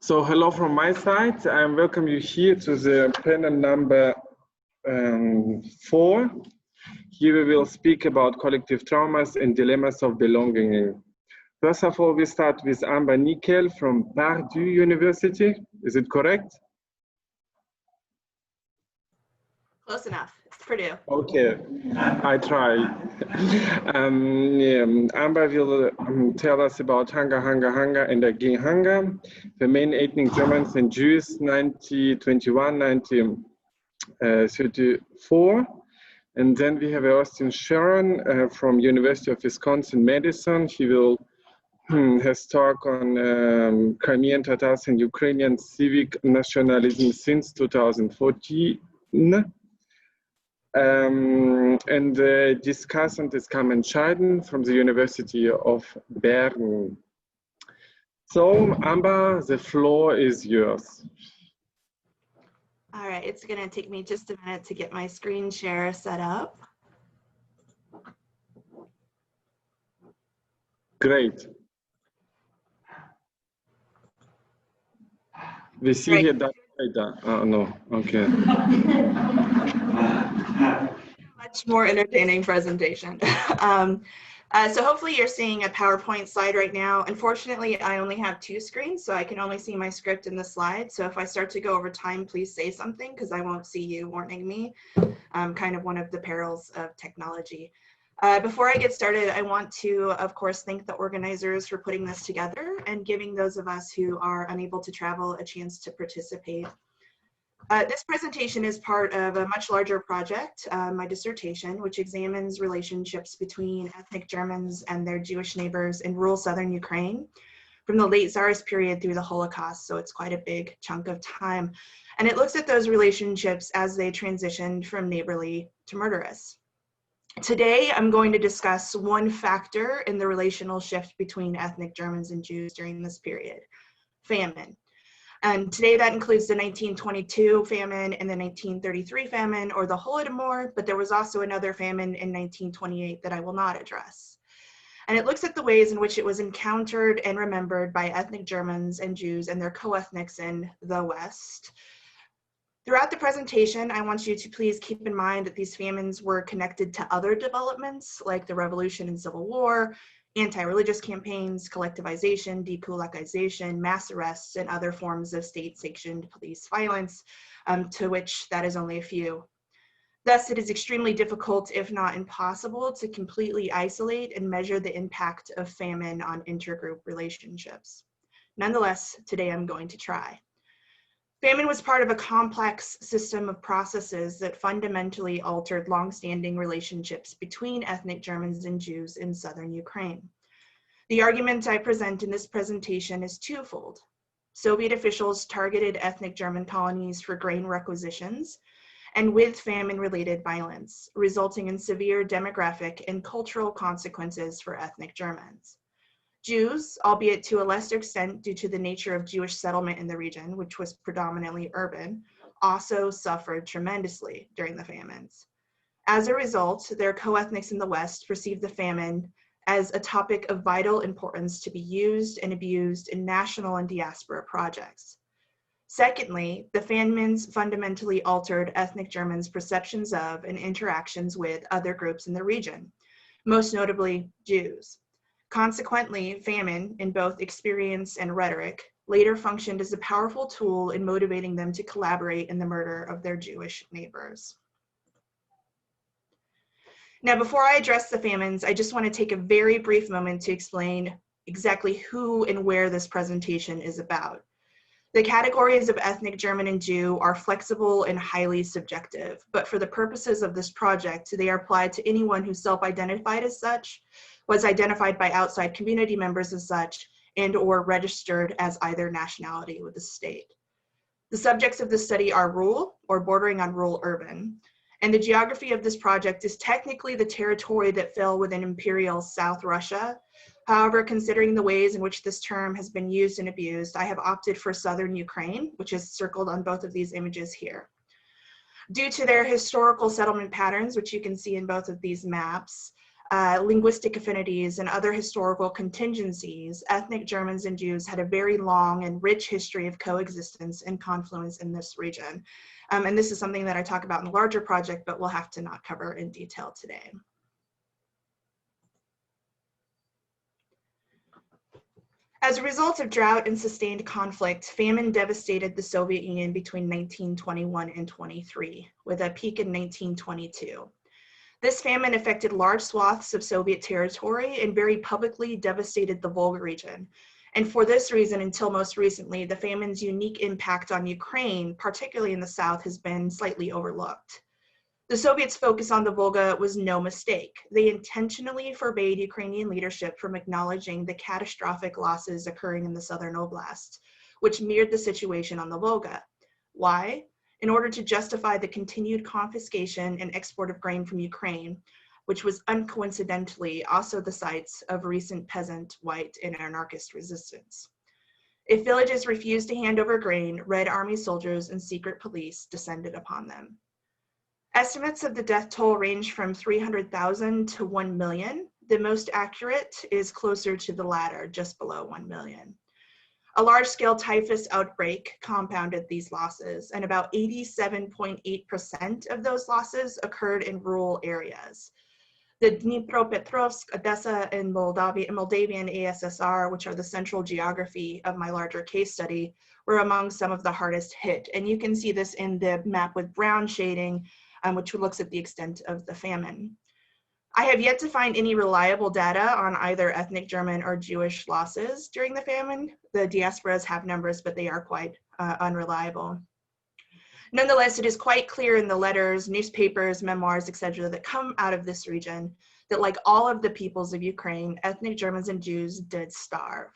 So hello from my side. I welcome you here to the panel number 4. Here we will speak about collective traumas and dilemmas of belonging. First of all, we start with Nickell from Purdue University. Is it correct? Close enough. It's Purdue. Okay, I try. Amber will tell us about hunger, and again hunger. The main ethnic Germans and Jews, 1921, 1934. And then we have Austin Charron from University of Wisconsin, Madison. He will has talk on Crimean, Tatars, and Ukrainian civic nationalism since 2014. And the discussant is Carmen Scheide from the University of Bern. So, Amber, the floor is yours. All right, it's going to take me just a minute to get my screen share set up. Great. We see here that data. Oh, no, okay. Much more entertaining presentation. So hopefully you're seeing a PowerPoint slide right now. Unfortunately, I only have 2 screens, so I can only see my script in the slide. So if I start to go over time, please say something because I won't see you warning me. Kind of one of the perils of technology. Before I get started, I want to, of course, thank the organizers for putting this together and giving those of us who are unable to travel a chance to participate. This presentation is part of a much larger project, my dissertation, which examines relationships between ethnic Germans and their Jewish neighbors in rural southern Ukraine from the late Tsarist period through the Holocaust, so it's quite a big chunk of time. And it looks at those relationships as they transitioned from neighborly to murderous. Today, I'm going to discuss one factor in the relational shift between ethnic Germans and Jews during this period, famine. And today that includes the 1922 famine and the 1933 famine, or the Holodomor, but there was also another famine in 1928 that I will not address. And it looks at the ways in which it was encountered and remembered by ethnic Germans and Jews and their co-ethnics in the West. Throughout the presentation, I want you to please keep in mind that these famines were connected to other developments like the Revolution and Civil War, anti-religious campaigns, collectivization, dekulakization, mass arrests, and other forms of state-sanctioned police violence, to which that is only a few. Thus, it is extremely difficult, if not impossible, to completely isolate and measure the impact of famine on intergroup relationships. Nonetheless, today I'm going to try. Famine was part of a complex system of processes that fundamentally altered long-standing relationships between ethnic Germans and Jews in southern Ukraine. The argument I present in this presentation is twofold. Soviet officials targeted ethnic German colonies for grain requisitions and with famine-related violence, resulting in severe demographic and cultural consequences for ethnic Germans. Jews, albeit to a lesser extent due to the nature of Jewish settlement in the region, which was predominantly urban, also suffered tremendously during the famines. As a result, their co-ethnics in the West perceived the famine as a topic of vital importance to be used and abused in national and diaspora projects. Secondly, the famines fundamentally altered ethnic Germans' perceptions of and interactions with other groups in the region, most notably Jews. Consequently, famine, in both experience and rhetoric, later functioned as a powerful tool in motivating them to collaborate in the murder of their Jewish neighbors. Now, before I address the famines, I just want to take a very brief moment to explain exactly who and where this presentation is about. The categories of ethnic German and Jew are flexible and highly subjective, but for the purposes of this project, they are applied to anyone who self-identified as such, was identified by outside community members as such, and or registered as either nationality with the state. The subjects of this study are rural or bordering on rural urban, and the geography of this project is technically the territory that fell within Imperial South Russia. However, considering the ways in which this term has been used and abused, I have opted for southern Ukraine, which is circled on both of these images here. Due to their historical settlement patterns, which you can see in both of these maps, linguistic affinities, and other historical contingencies, ethnic Germans and Jews had a very long and rich history of coexistence and confluence in this region. And this is something that I talk about in the larger project, but we'll have to not cover in detail today. As a result of drought and sustained conflict, famine devastated the Soviet Union between 1921 and 23, with a peak in 1922. This famine affected large swaths of Soviet territory and very publicly devastated the Volga region. And for this reason, until most recently, the famine's unique impact on Ukraine, particularly in the south, has been slightly overlooked. The Soviets' focus on the Volga was no mistake. They intentionally forbade Ukrainian leadership from acknowledging the catastrophic losses occurring in the southern oblasts, which mirrored the situation on the Volga. Why? In order to justify the continued confiscation and export of grain from Ukraine, which was uncoincidentally also the sites of recent peasant, white, and anarchist resistance. If villages refused to hand over grain, Red Army soldiers and secret police descended upon them. Estimates of the death toll range from 300,000 to 1 million. The most accurate is closer to the latter, just below 1 million. A large-scale typhus outbreak compounded these losses, and about 87.8% of those losses occurred in rural areas. The Dnipropetrovsk, Odessa, and Moldavian ASSR, which are the central geography of my larger case study, were among some of the hardest hit. And you can see this in the map with brown shading, which looks at the extent of the famine. I have yet to find any reliable data on either ethnic German or Jewish losses during the famine. The diasporas have numbers, but they are quite unreliable. Nonetheless, it is quite clear in the letters, newspapers, memoirs, etc., that come out of this region that, like all of the peoples of Ukraine, ethnic Germans and Jews did starve.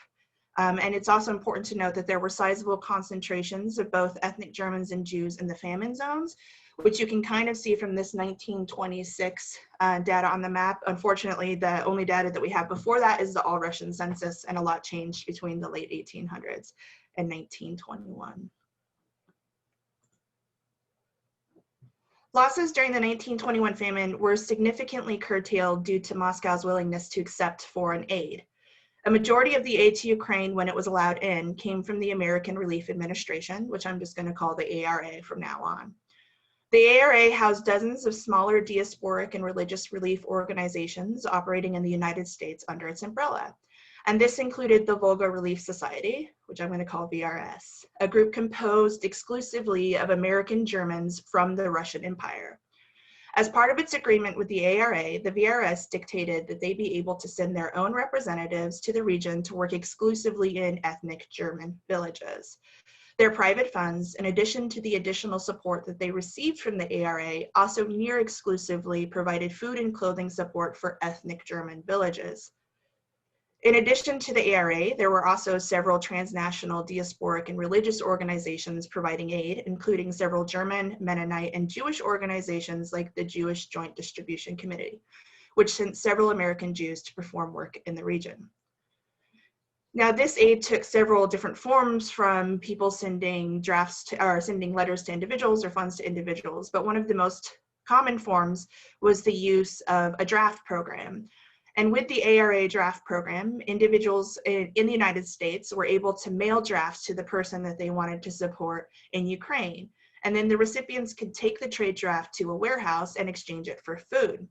And it's also important to note that there were sizable concentrations of both ethnic Germans and Jews in the famine zones, which you can kind of see from this 1926 data on the map. Unfortunately, the only data that we have before that is the all-Russian census, and a lot changed between the late 1800s and 1921. Losses during the 1921 famine were significantly curtailed due to Moscow's willingness to accept foreign aid. A majority of the aid to Ukraine, when it was allowed in, came from the American Relief Administration, which I'm just going to call the ARA from now on. The ARA housed dozens of smaller diasporic and religious relief organizations operating in the United States under its umbrella. And this included the Volga Relief Society, which I'm going to call VRS, a group composed exclusively of American Germans from the Russian Empire. As part of its agreement with the ARA, the VRS dictated that they be able to send their own representatives to the region to work exclusively in ethnic German villages. Their private funds, in addition to the additional support that they received from the ARA, also near exclusively provided food and clothing support for ethnic German villages. In addition to the ARA, there were also several transnational diasporic and religious organizations providing aid, including several German, Mennonite, and Jewish organizations like the Jewish Joint Distribution Committee, which sent several American Jews to perform work in the region. Now, this aid took several different forms, from people sending sending letters to individuals or funds to individuals, but one of the most common forms was the use of a draft program. And with the ARA draft program, individuals in the United States were able to mail drafts to the person that they wanted to support in Ukraine. And then the recipients could take the trade draft to a warehouse and exchange it for food.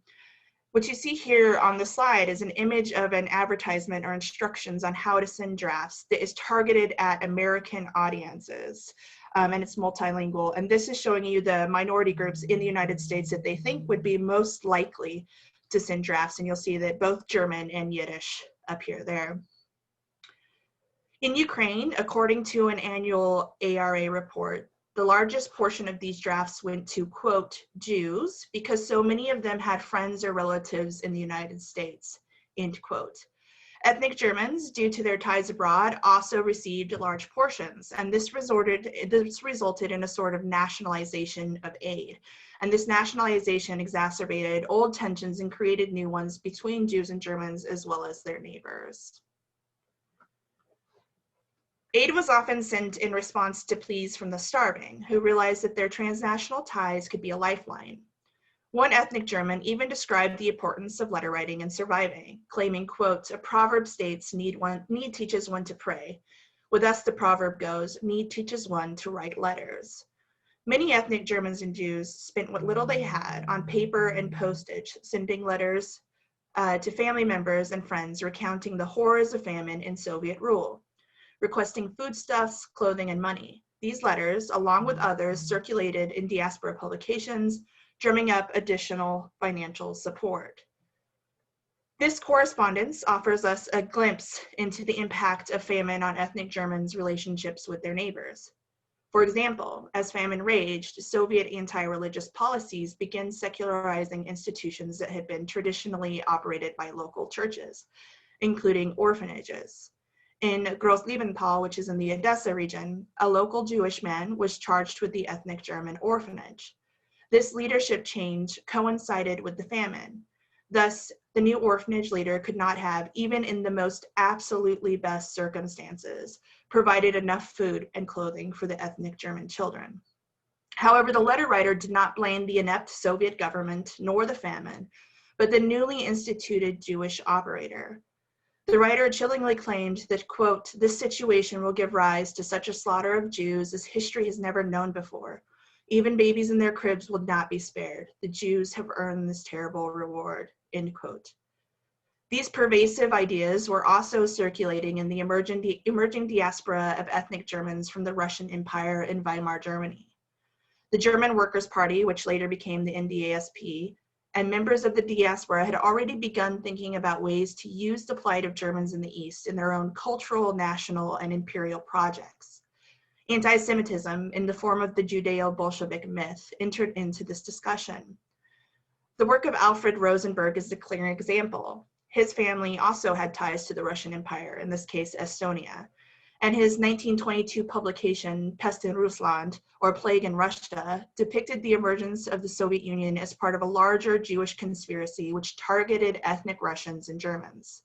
What you see here on the slide is an image of an advertisement or instructions on how to send drafts that is targeted at American audiences. And it's multilingual. And this is showing you the minority groups in the United States that they think would be most likely to send drafts. And you'll see that both German and Yiddish appear there. In Ukraine, according to an annual ARA report, the largest portion of these drafts went to, quote, Jews, because so many of them had friends or relatives in the United States, end quote. Ethnic Germans, due to their ties abroad, also received large portions, and this resulted in a sort of nationalization of aid. And this nationalization exacerbated old tensions and created new ones between Jews and Germans, as well as their neighbors. Aid was often sent in response to pleas from the starving, who realized that their transnational ties could be a lifeline. One ethnic German even described the importance of letter writing and surviving, claiming, quote, "A proverb states, need teaches one to pray. With us the proverb goes, need teaches one to write letters." Many ethnic Germans and Jews spent what little they had on paper and postage, sending letters to family members and friends recounting the horrors of famine in Soviet rule, requesting foodstuffs, clothing, and money. These letters, along with others, circulated in diaspora publications, drumming up additional financial support. This correspondence offers us a glimpse into the impact of famine on ethnic Germans' relationships with their neighbors. For example, as famine raged, Soviet anti-religious policies began secularizing institutions that had been traditionally operated by local churches, including orphanages. In Großliebenthal, which is in the Odessa region, a local Jewish man was charged with the ethnic German orphanage. This leadership change coincided with the famine. Thus, the new orphanage leader could not have, even in the most absolutely best circumstances, provided enough food and clothing for the ethnic German children. However, the letter writer did not blame the inept Soviet government nor the famine, but the newly instituted Jewish operator. The writer chillingly claimed that, quote, "This situation will give rise to such a slaughter of Jews as history has never known before. Even babies in their cribs will not be spared. The Jews have earned this terrible reward," end quote. These pervasive ideas were also circulating in the emerging diaspora of ethnic Germans from the Russian Empire in Weimar Germany. The German Workers' Party, which later became the NDASP, and members of the diaspora had already begun thinking about ways to use the plight of Germans in the East in their own cultural, national, and imperial projects. Anti-Semitism, in the form of the Judeo-Bolshevik myth, entered into this discussion. The work of Alfred Rosenberg is a clear example. His family also had ties to the Russian Empire, in this case Estonia, and his 1922 publication, Pest in Russland, or Plague in Russia, depicted the emergence of the Soviet Union as part of a larger Jewish conspiracy which targeted ethnic Russians and Germans.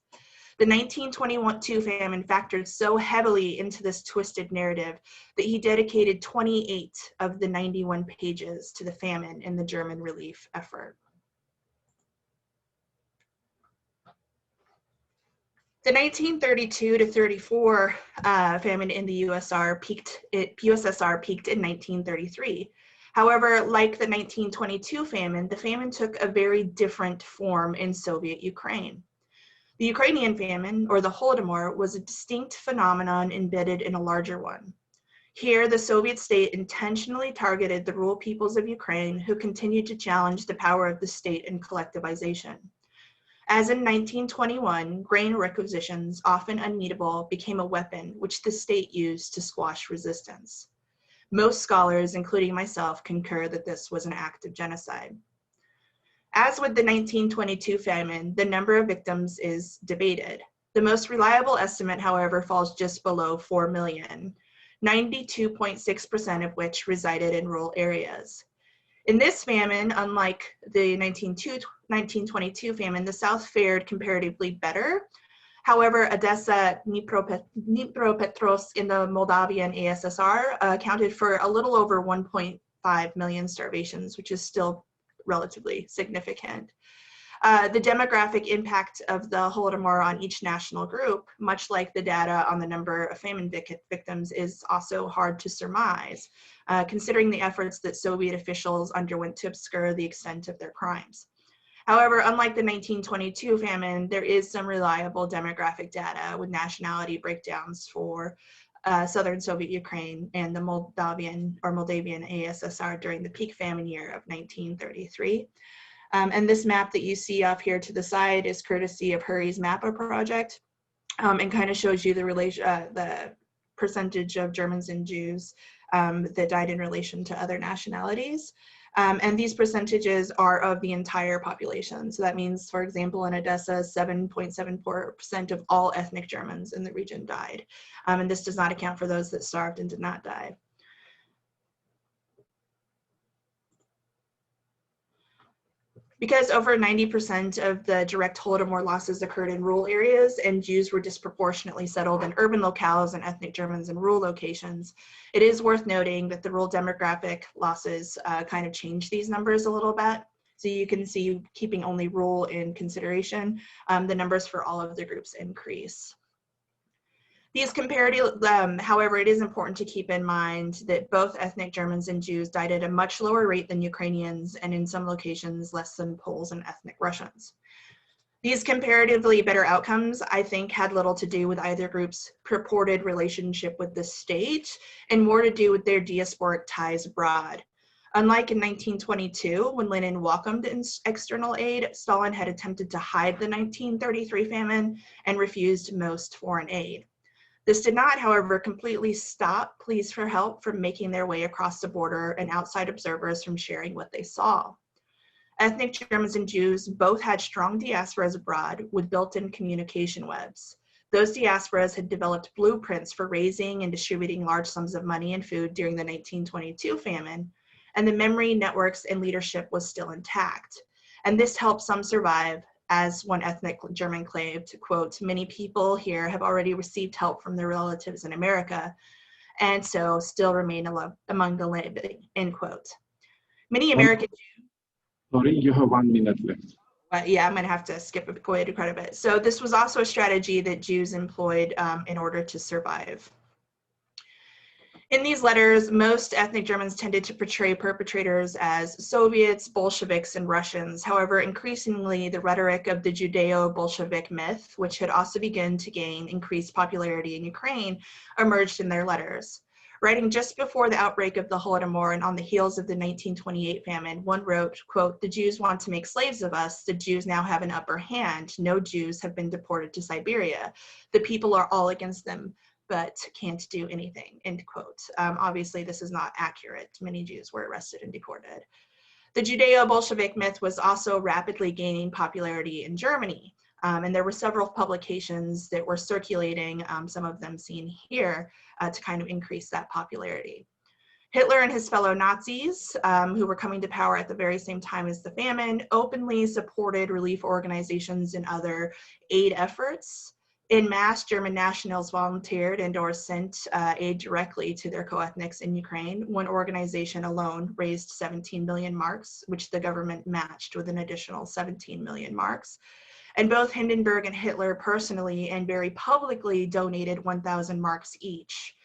The 1922 famine factored so heavily into this twisted narrative that he dedicated 28 of the 91 pages to the famine in the German relief effort. The 1932 to 34 famine in the USSR peaked in 1933. However, like the 1922 famine, the famine took a very different form in Soviet Ukraine. The Ukrainian famine, or the Holodomor, was a distinct phenomenon embedded in a larger one. Here, the Soviet state intentionally targeted the rural peoples of Ukraine who continued to challenge the power of the state and collectivization. As in 1921, grain requisitions, often unmeetable, became a weapon which the state used to squash resistance. Most scholars, including myself, concur that this was an act of genocide. As with the 1922 famine, the number of victims is debated. The most reliable estimate, however, falls just below 4 million, 92.6% of which resided in rural areas. In this famine, unlike the 1922 famine, the South fared comparatively better. However, Odessa, Dnipropetrovsk in the Moldavian ASSR accounted for a little over 1.5 million starvations, which is still relatively significant. The demographic impact of the Holodomor on each national group, much like the data on the number of famine victims, is also hard to surmise, considering the efforts that Soviet officials underwent to obscure the extent of their crimes. However, unlike the 1922 famine, there is some reliable demographic data with nationality breakdowns for southern Soviet Ukraine and the Moldavian ASSR during the peak famine year of 1933. And this map that you see off here to the side is courtesy of Hurry's MAPA project, and kind of shows you the percentage of Germans and Jews that died in relation to other nationalities. And these percentages are of the entire population. So that means, for example, in Odessa, 7.74% of all ethnic Germans in the region died. And this does not account for those that starved and did not die. Because over 90% of the direct Holodomor losses occurred in rural areas and Jews were disproportionately settled in urban locales and ethnic Germans in rural locations, it is worth noting that the rural demographic losses kind of changed these numbers a little bit. So you can see, keeping only rule in consideration, the numbers for all of the groups increase. These comparative, however, it is important to keep in mind that both ethnic Germans and Jews died at a much lower rate than Ukrainians, and in some locations less than Poles and ethnic Russians. These comparatively better outcomes, I think, had little to do with either group's purported relationship with the state and more to do with their diasporic ties abroad. Unlike in 1922, when Lenin welcomed external aid, Stalin had attempted to hide the 1933 famine and refused most foreign aid. This did not, however, completely stop pleas for help from making their way across the border and outside observers from sharing what they saw. Ethnic Germans and Jews both had strong diasporas abroad with built-in communication webs. Those diasporas had developed blueprints for raising and distributing large sums of money and food during the 1922 famine, and the memory, networks, and leadership was still intact. And this helped some survive, as one ethnic German claimed, quote, "Many people here have already received help from their relatives in America, and so still remain among the living," end quote. Many American Jews. Sorry, you have 1 minute left. Yeah, I'm going to have to skip quite a bit. So this was also a strategy that Jews employed in order to survive. In these letters, most ethnic Germans tended to portray perpetrators as Soviets, Bolsheviks, and Russians. However, increasingly, the rhetoric of the Judeo-Bolshevik myth, which had also begun to gain increased popularity in Ukraine, emerged in their letters. Writing just before the outbreak of the Holodomor and on the heels of the 1928 famine, one wrote, quote, "The Jews want to make slaves of us. The Jews now have an upper hand. No Jews have been deported to Siberia. The people are all against them, but can't do anything," end quote. Obviously, this is not accurate. Many Jews were arrested and deported. The Judeo-Bolshevik myth was also rapidly gaining popularity in Germany. And there were several publications that were circulating, some of them seen here, to kind of increase that popularity. Hitler and his fellow Nazis, who were coming to power at the very same time as the famine, openly supported relief organizations and other aid efforts. In mass, German nationals volunteered and or sent aid directly to their co-ethnics in Ukraine. One organization alone raised 17 million marks, which the government matched with an additional 17 million marks. And both Hindenburg and Hitler personally and very publicly donated 1,000 marks each.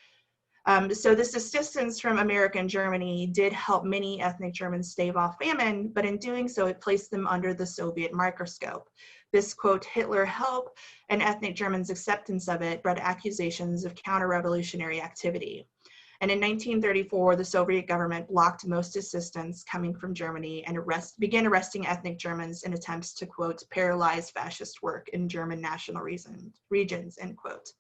So this assistance from America and Germany did help many ethnic Germans stave off famine, but in doing so, it placed them under the Soviet microscope. This, quote, "Hitler help" and ethnic Germans' acceptance of it bred accusations of counter-revolutionary activity. And in 1934, the Soviet government blocked most assistance coming from Germany and began arresting ethnic Germans in attempts to, quote, "paralyze fascist work in German national regions," end quote.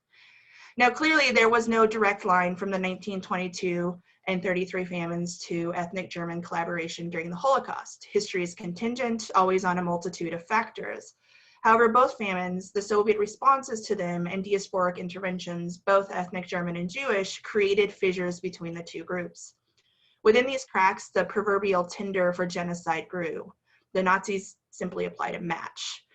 Now, clearly, there was no direct line from the 1922 and 33 famines to ethnic German collaboration during the Holocaust. History is contingent, always on a multitude of factors. However, both famines, the Soviet responses to them, and diasporic interventions, both ethnic German and Jewish, created fissures between the two groups. Within these cracks, the proverbial tinder for genocide grew. The Nazis simply applied a match.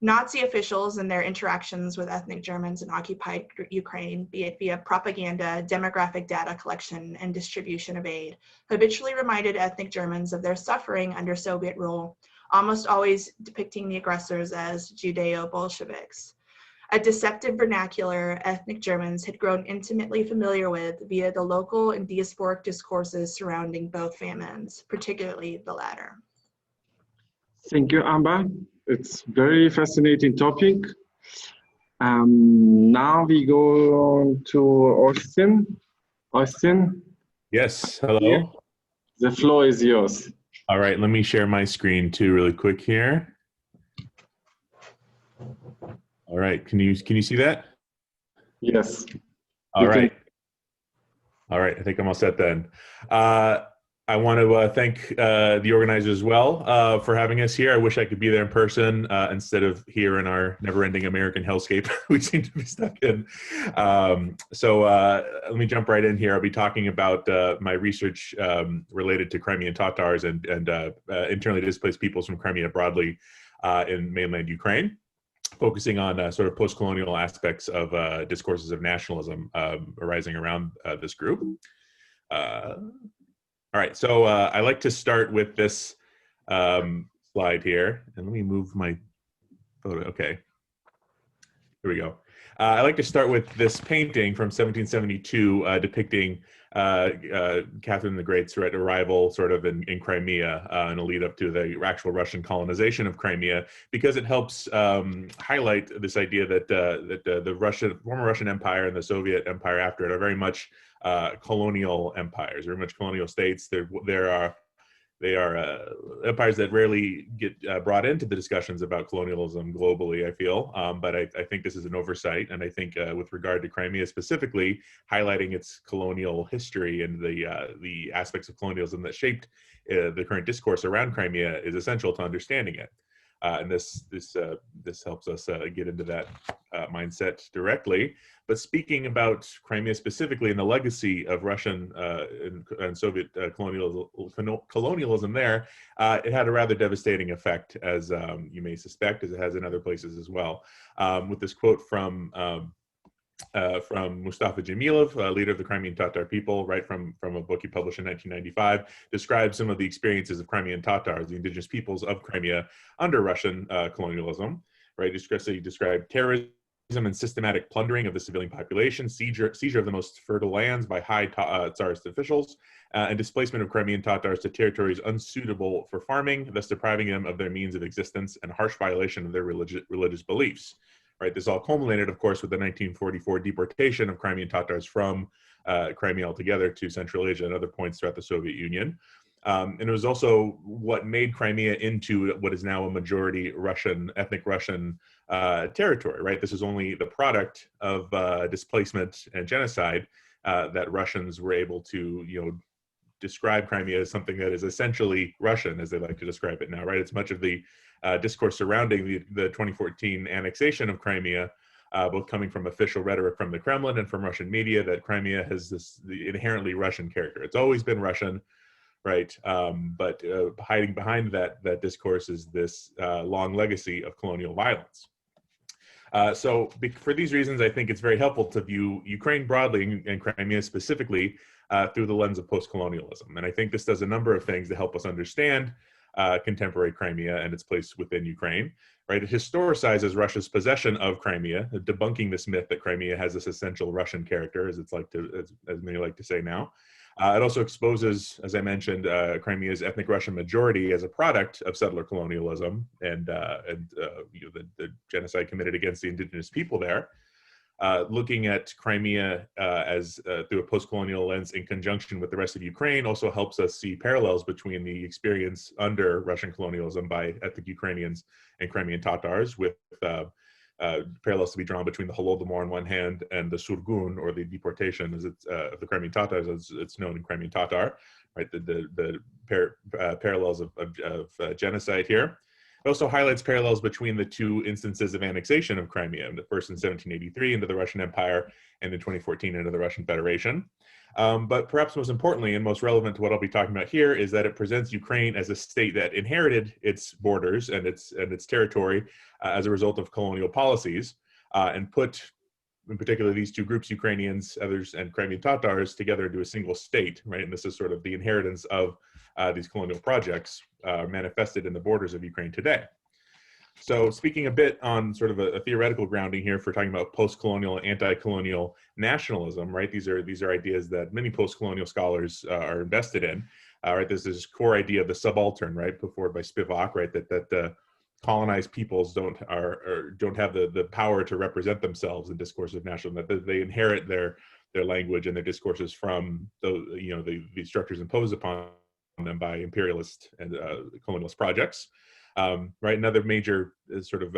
Nazi officials and their interactions with ethnic Germans in occupied Ukraine, be it via propaganda, demographic data collection, and distribution of aid, habitually reminded ethnic Germans of their suffering under Soviet rule, almost always depicting the aggressors as Judeo-Bolsheviks. A deceptive vernacular ethnic Germans had grown intimately familiar with via the local and diasporic discourses surrounding both famines, particularly the latter. Thank you, Amber. It's very fascinating topic. Now we go to Austin. Austin? Yes, hello. The floor is yours. All right, let me share my screen too really quick here. All right, can you see that? Yes. All right. All right, I think I'm all set then. I want to thank the organizers as well for having us here. I wish I could be there in person instead of here in our never-ending American hellscape we seem to be stuck in. So let me jump right in here. I'll be talking about my research related to Crimean Tatars and internally displaced peoples from Crimea broadly in mainland Ukraine, focusing on sort of post-colonial aspects of discourses of nationalism arising around this group. All right, so I like to start with this slide here, and let me move my photo. Okay, here we go. I like to start with this painting from 1772 depicting Catherine the Great's arrival sort of in Crimea and a lead up to the actual Russian colonization of Crimea, because it helps highlight this idea that the former Russian Empire and the Soviet Empire after it are very much colonial empires, very much colonial states. They are empires that rarely get brought into the discussions about colonialism globally, I feel. But I think this is an oversight. And I think with regard to Crimea specifically, highlighting its colonial history and the aspects of colonialism that shaped the current discourse around Crimea is essential to understanding it. And this helps us get into that mindset directly. But speaking about Crimea specifically and the legacy of Russian and Soviet colonialism there, it had a rather devastating effect, as you may suspect, as it has in other places as well. With this quote from Mustafa Jamilov, leader of the Crimean Tatar people, right from a book he published in 1995, describes some of the experiences of Crimean Tatars, the indigenous peoples of Crimea under Russian colonialism, right? He described terrorism and systematic plundering of the civilian population, seizure of the most fertile lands by high Tsarist officials, and displacement of Crimean Tatars to territories unsuitable for farming, thus depriving them of their means of existence, and harsh violation of their religious beliefs. Right, this all culminated, of course, with the 1944 deportation of Crimean Tatars from Crimea altogether to Central Asia and other points throughout the Soviet Union. And it was also what made Crimea into what is now a majority ethnic Russian territory, right? This is only the product of displacement and genocide that Russians were able to, describe Crimea as something that is essentially Russian, as they like to describe it now, right? It's much of the discourse surrounding the 2014 annexation of Crimea, both coming from official rhetoric from the Kremlin and from Russian media, that Crimea has the inherently Russian character. It's always been Russian, right? But hiding behind that discourse is this long legacy of colonial violence. So for these reasons, I think it's very helpful to view Ukraine broadly and Crimea specifically through the lens of postcolonialism. And I think this does a number of things to help us understand contemporary Crimea and its place within Ukraine, right? It historicizes Russia's possession of Crimea, debunking this myth that Crimea has this essential Russian character, as many like to say now. It also exposes, as I mentioned, Crimea's ethnic Russian majority as a product of settler colonialism and the genocide committed against the indigenous people there. Looking at Crimea as through a post-colonial lens in conjunction with the rest of Ukraine also helps us see parallels between the experience under Russian colonialism by ethnic Ukrainians and Crimean Tatars, with parallels to be drawn between the Holodomor on one hand and the Surgun, or the deportation of the Crimean Tatars, as it's known in Crimean Tatar, right? The parallels of genocide here. It also highlights parallels between the two instances of annexation of Crimea, the first in 1783 into the Russian Empire, and in 2014 into the Russian Federation. But perhaps most importantly and most relevant to what I'll be talking about here is that it presents Ukraine as a state that inherited its borders and its territory as a result of colonial policies, and put, in particular, these two groups, Ukrainians, others, and Crimean Tatars, together into a single state, right? And this is sort of the inheritance of these colonial projects manifested in the borders of Ukraine today. So speaking a bit on sort of a theoretical grounding here for talking about post-colonial and anti-colonial nationalism, right? These are ideas that many post-colonial scholars are invested in, right? There's this core idea of the subaltern, right, put forward by Spivak, right? That colonized peoples don't have the power to represent themselves in discourse of nationalism, that they inherit their language and their discourses from the structures imposed upon them by imperialist and colonialist projects. Right, another major sort of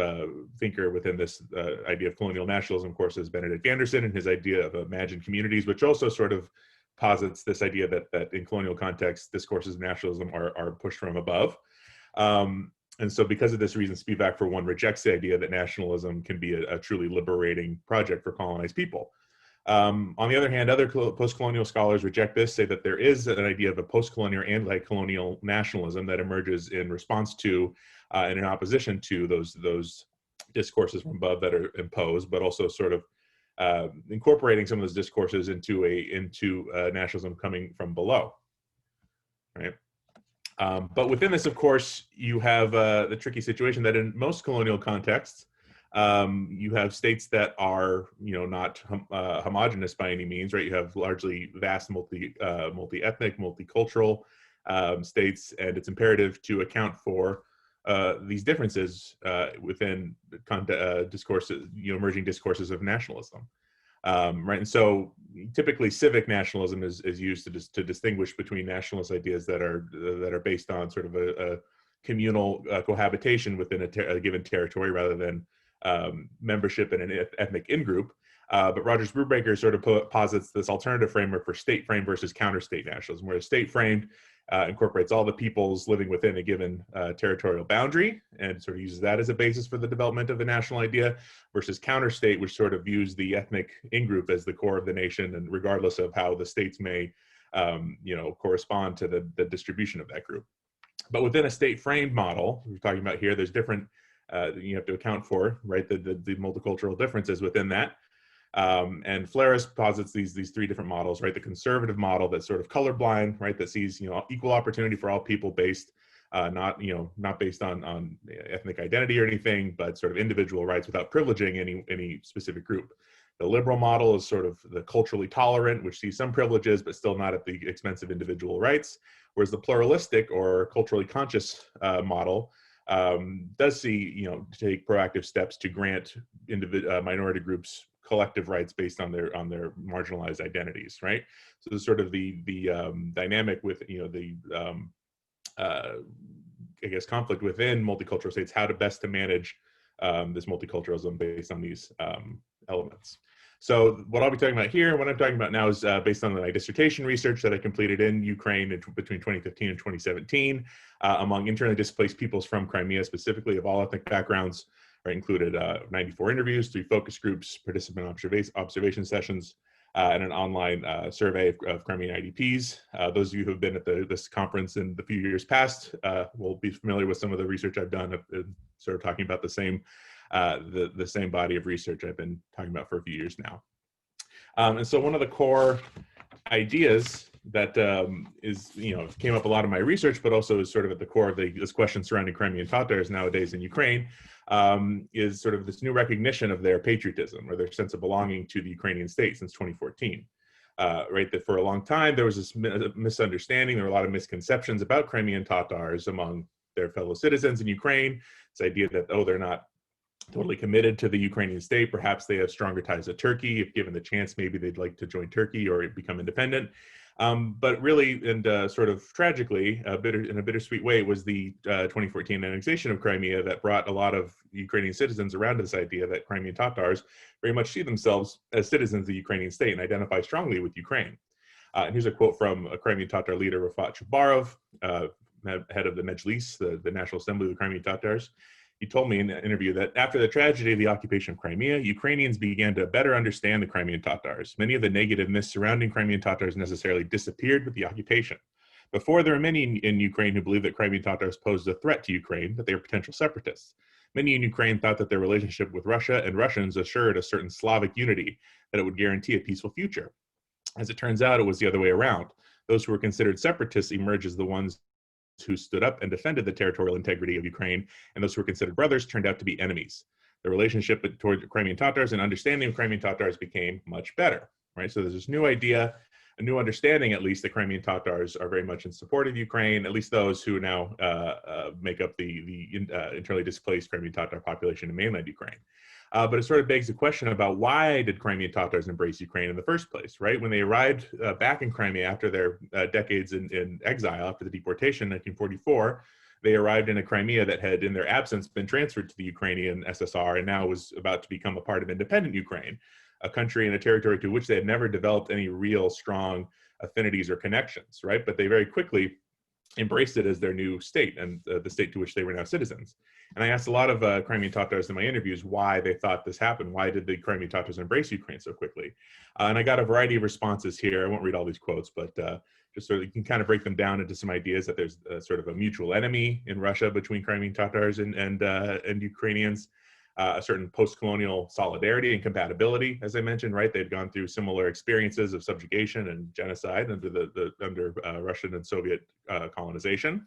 thinker within this idea of colonial nationalism, of course, is Benedict Anderson and his idea of imagined communities, which also sort of posits this idea that in colonial contexts, discourses of nationalism are pushed from above. And so because of this reason, Spivak, for one, rejects the idea that nationalism can be a truly liberating project for colonized people. On the other hand, other post-colonial scholars reject this, say that there is an idea of a post-colonial and anti-colonial nationalism that emerges in response to and in opposition to those discourses from above that are imposed, but also sort of incorporating some of those discourses into nationalism coming from below, right? But within this, of course, you have the tricky situation that in most colonial contexts, you have states that are, not homogenous by any means, right? You have largely vast multi-ethnic, multicultural states, and it's imperative to account for these differences within discourses, emerging discourses of nationalism. Right, and so typically civic nationalism is used to distinguish between nationalist ideas that are based on sort of a communal cohabitation within a given territory rather than membership in an ethnic in-group. But Rogers Brubaker sort of posits this alternative framework for state-framed versus counter-state nationalism, where state-framed incorporates all the peoples living within a given territorial boundary and sort of uses that as a basis for the development of a national idea, versus counter-state, which sort of views the ethnic in-group as the core of the nation, and regardless of how the states may, correspond to the distribution of that group. But within a state-framed model, we're talking about here, there's different, you have to account for, right, the multicultural differences within that. And Flaris posits these three different models, right? The conservative model that's sort of colorblind, right? That sees, equal opportunity for all people based, not based on ethnic identity or anything, but sort of individual rights without privileging any specific group. The liberal model is sort of the culturally tolerant, which sees some privileges, but still not at the expense of individual rights. Whereas the pluralistic or culturally conscious model does see, take proactive steps to grant minority groups collective rights based on their marginalized identities, right? So there's sort of the dynamic with I guess conflict within multicultural states, how to best to manage this multiculturalism based on these elements. So what I'll be talking about here, what I'm talking about now is based on my dissertation research that I completed in Ukraine between 2015 and 2017 among internally displaced peoples from Crimea, specifically of all ethnic backgrounds. Right, included 94 interviews, 3 focus groups, participant observation sessions, and an online survey of Crimean IDPs. Those of you who have been at this conference in the few years past will be familiar with some of the research I've done, sort of talking about the same body of research I've been talking about for a few years now. And so one of the core ideas that came up a lot in my research, but also is sort of at the core of this question surrounding Crimean Tatars nowadays in Ukraine, is sort of this new recognition of their patriotism or their sense of belonging to the Ukrainian state since 2014. Right, that for a long time there was this misunderstanding, there were a lot of misconceptions about Crimean Tatars among their fellow citizens in Ukraine. This idea that, they're not totally committed to the Ukrainian state, perhaps they have stronger ties to Turkey. If given the chance, maybe they'd like to join Turkey or become independent. But really, and sort of tragically, in a bittersweet way, it was the 2014 annexation of Crimea that brought a lot of Ukrainian citizens around to this idea that Crimean Tatars very much see themselves as citizens of the Ukrainian state and identify strongly with Ukraine. And here's a quote from a Crimean Tatar leader, Rafat Chubarov, head of the Mejlis, the National Assembly of the Crimean Tatars. He told me in an interview that after the tragedy of the occupation of Crimea, Ukrainians began to better understand the Crimean Tatars. Many of the negative myths surrounding Crimean Tatars necessarily disappeared with the occupation. Before, there were many in Ukraine who believed that Crimean Tatars posed a threat to Ukraine, that they were potential separatists. Many in Ukraine thought that their relationship with Russia and Russians assured a certain Slavic unity, that it would guarantee a peaceful future. As it turns out, it was the other way around. Those who were considered separatists emerged as the ones who stood up and defended the territorial integrity of Ukraine, and those who were considered brothers turned out to be enemies. The relationship toward Crimean Tatars and understanding of Crimean Tatars became much better, right? So there's this new idea, a new understanding, at least, that Crimean Tatars are very much in support of Ukraine, at least those who now make up the internally displaced Crimean Tatar population in mainland Ukraine. But it sort of begs the question about why did Crimean Tatars embrace Ukraine in the first place, right? When they arrived back in Crimea after their decades in exile, after the deportation in 1944, they arrived in a Crimea that had, in their absence, been transferred to the Ukrainian SSR and now was about to become a part of independent Ukraine, a country and a territory to which they had never developed any real strong affinities or connections, right? But they very quickly embraced it as their new state and the state to which they were now citizens. And I asked a lot of Crimean Tatars in my interviews why they thought this happened. Why did the Crimean Tatars embrace Ukraine so quickly? And I got a variety of responses here. I won't read all these quotes, but just so you can kind of break them down into some ideas that there's sort of a mutual enemy in Russia between Crimean Tatars and Ukrainians. a certain post-colonial solidarity and compatibility, as I mentioned, right? They'd gone through similar experiences of subjugation and genocide under Russian and Soviet colonization.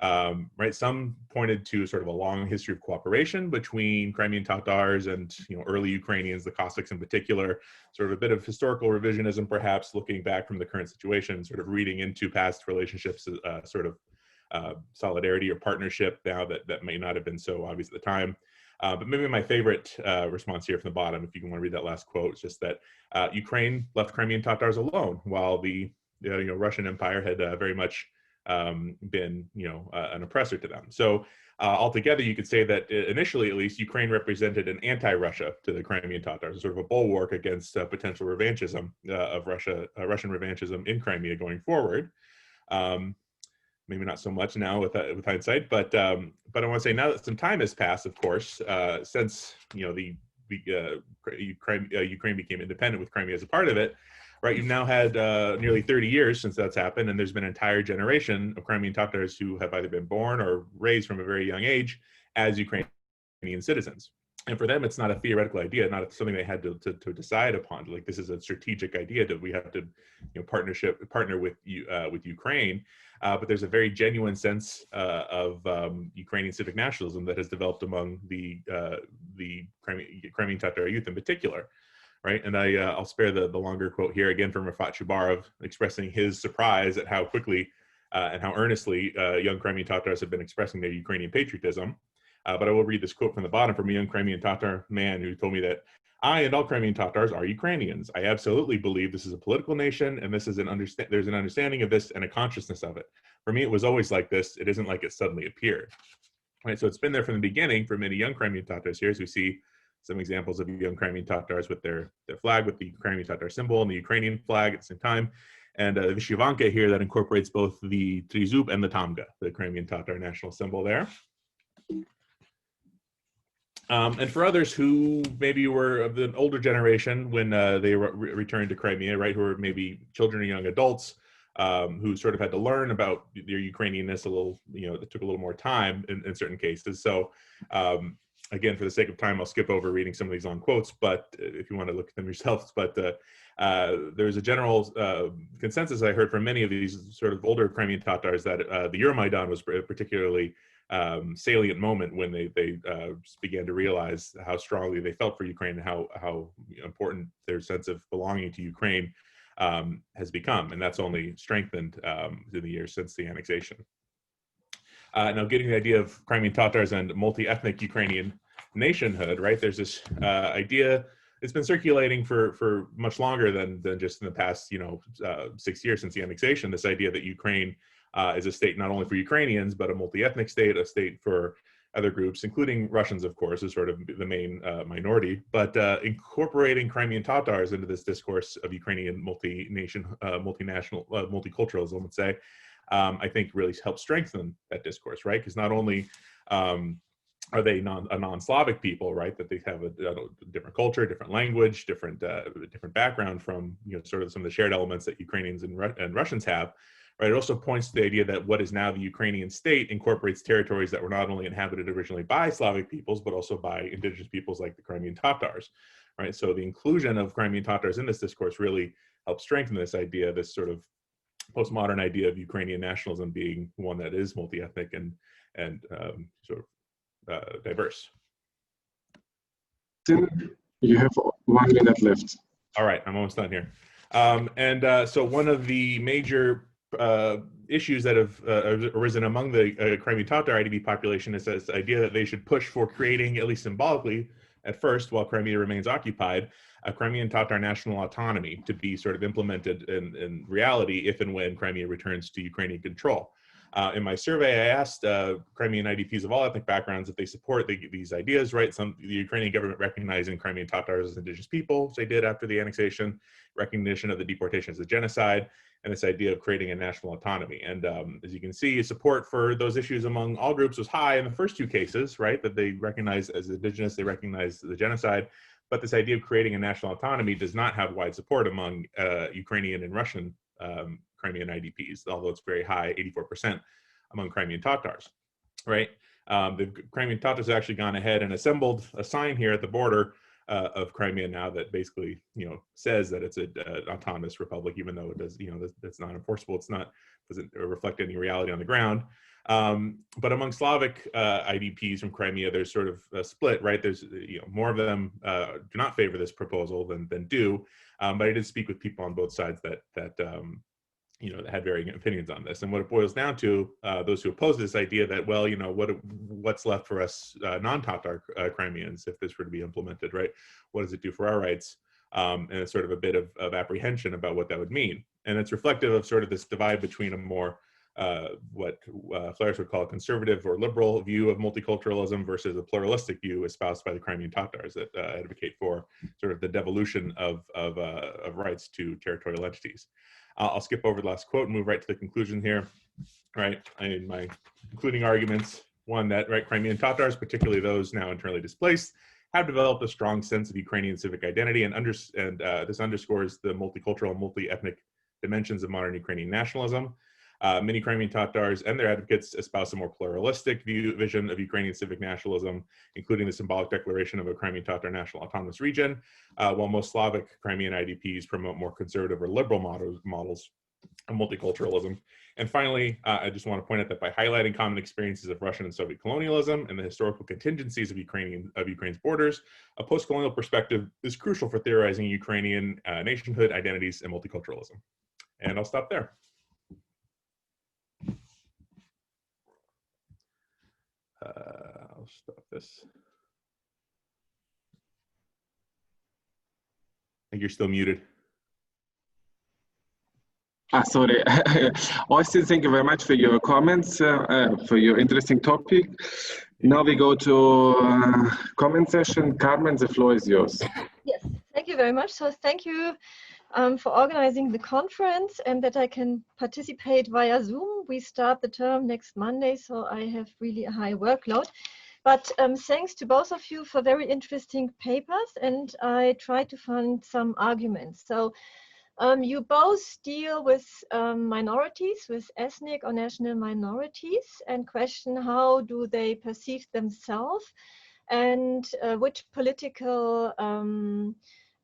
Right, some pointed to sort of a long history of cooperation between Crimean Tatars and early Ukrainians, the Cossacks in particular, sort of a bit of historical revisionism, perhaps looking back from the current situation, sort of reading into past relationships, sort of solidarity or partnership now that may not have been so obvious at the time. But maybe my favorite response here from the bottom, if you want to read that last quote, is just that Ukraine left Crimean Tatars alone while the Russian Empire had very much been an oppressor to them. So altogether, you could say that initially, at least, Ukraine represented an anti-Russia to the Crimean Tatars, sort of a bulwark against potential revanchism of Russian revanchism in Crimea going forward. Maybe not so much now with hindsight, but I want to say now that some time has passed, of course, since Ukraine became independent with Crimea as a part of it. Right, you've now had nearly 30 years since that's happened, and there's been an entire generation of Crimean Tatars who have either been born or raised from a very young age as Ukrainian citizens. And for them, it's not a theoretical idea, not something they had to decide upon. Like, this is a strategic idea that we have to partner with Ukraine. But there's a very genuine sense of Ukrainian civic nationalism that has developed among the Crimean Tatar youth in particular. Right, and I'll spare the longer quote here again from Rafat Chubarov, expressing his surprise at how quickly and how earnestly young Crimean Tatars have been expressing their Ukrainian patriotism. But I will read this quote from the bottom from a young Crimean Tatar man who told me that I and all Crimean Tatars are Ukrainians. I absolutely believe this is a political nation, and this is there's an understanding of this and a consciousness of it. For me, it was always like this. It isn't like it suddenly appeared. Right, so it's been there from the beginning for many young Crimean Tatars here, as we see some examples of young Crimean Tatars with their flag with the Crimean Tatar symbol and the Ukrainian flag at the same time. And the Vyshyvanka here that incorporates both the Trizub and the Tamga, the Crimean Tatar national symbol there. And for others who maybe were of the older generation when they returned to Crimea, right, who were maybe children or young adults who sort of had to learn about their Ukrainianness a little, it took a little more time in certain cases. So again, for the sake of time, I'll skip over reading some of these long quotes, but if you want to look at them yourselves. But there's a general consensus I heard from many of these sort of older Crimean Tatars that the Euromaidan was a particularly salient moment when they began to realize how strongly they felt for Ukraine and how important their sense of belonging to Ukraine has become. And that's only strengthened in the years since the annexation. Now, getting the idea of Crimean Tatars and multi-ethnic Ukrainian nationhood, right? There's this idea. It's been circulating for much longer than just in the past, 6 years since the annexation. This idea that Ukraine is a state not only for Ukrainians, but a multi-ethnic state, a state for other groups, including Russians, of course, is sort of the main minority. But incorporating Crimean Tatars into this discourse of Ukrainian multinational, multiculturalism, let's say, I think really helps strengthen that discourse, right? Because not only are they a non-Slavic people, right? That they have a different culture, different language, different background from sort of some of the shared elements that Ukrainians and Russians have, right? It also points to the idea that what is now the Ukrainian state incorporates territories that were not only inhabited originally by Slavic peoples, but also by indigenous peoples like the Crimean Tatars, right? So the inclusion of Crimean Tatars in this discourse really helps strengthen this idea, this sort of postmodern idea of Ukrainian nationalism being one that is multi-ethnic and sort of diverse. You have 1 minute left. All right, I'm almost done here. So one of the major issues that have arisen among the Crimean Tatar IDP population is this idea that they should push for creating, at least symbolically, at first, while Crimea remains occupied, a Crimean Tatar national autonomy to be sort of implemented in reality if and when Crimea returns to Ukrainian control. In my survey, I asked Crimean IDPs of all ethnic backgrounds if they support these ideas, right? The Ukrainian government recognizing Crimean Tatars as indigenous people, which they did after the annexation, recognition of the deportation as a genocide, and this idea of creating a national autonomy. And as you can see, support for those issues among all groups was high in the first two cases, right? That they recognize as indigenous, they recognize the genocide. But this idea of creating a national autonomy does not have wide support among Ukrainian and Russian Crimean IDPs, although it's very high, 84% among Crimean Tatars, right? The Crimean Tatars have actually gone ahead and assembled a sign here at the border of Crimea now that basically, says that it's an autonomous republic, even though it does, that's not enforceable. Doesn't reflect any reality on the ground. But among Slavic IDPs from Crimea, there's sort of a split, right? There's, more of them do not favor this proposal than do. But I did speak with people on both sides that had varying opinions on this. And what it boils down to, those who oppose this idea that, well, what's left for us non-Tatar Crimeans if this were to be implemented, right? What does it do for our rights? And it's sort of a bit of apprehension about what that would mean. And it's reflective of sort of this divide between a more, what Flares would call a conservative or liberal view of multiculturalism versus a pluralistic view espoused by the Crimean Tatars that advocate for sort of the devolution of rights to territorial entities. I'll skip over the last quote and move right to the conclusion here. Right, in my concluding arguments, one that Crimean Tatars, particularly those now internally displaced, have developed a strong sense of Ukrainian civic identity, and this underscores the multicultural and multi-ethnic dimensions of modern Ukrainian nationalism. Many Crimean Tatars and their advocates espouse a more pluralistic vision of Ukrainian civic nationalism, including the symbolic declaration of a Crimean Tatar national autonomous region, while most Slavic Crimean IDPs promote more conservative or liberal models of multiculturalism. And finally, I just want to point out that by highlighting common experiences of Russian and Soviet colonialism and the historical contingencies of Ukraine's borders, a post-colonial perspective is crucial for theorizing Ukrainian nationhood, identities, and multiculturalism. And I'll stop there. I'll stop this. I think you're still muted. Sorry. Austin, thank you very much for your comments, for your interesting topic. Now we go to comment session. Carmen, the floor is yours. Yes, thank you very much. So thank you for organizing the conference and that I can participate via Zoom. We start the term next Monday, so I have really a high workload. But thanks to both of you for very interesting papers, and I try to find some arguments. So you both deal with minorities, with ethnic or national minorities, and question how do they perceive themselves and which political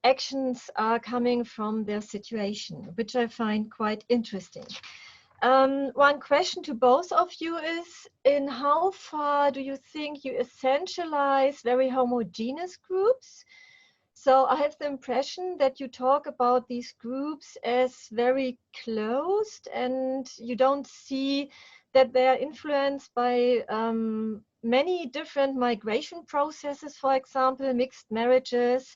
actions are coming from their situation, which I find quite interesting. One question to both of you is, in how far do you think you essentialize very homogeneous groups? So I have the impression that you talk about these groups as very closed, and you don't see that they are influenced by many different migration processes, for example, mixed marriages,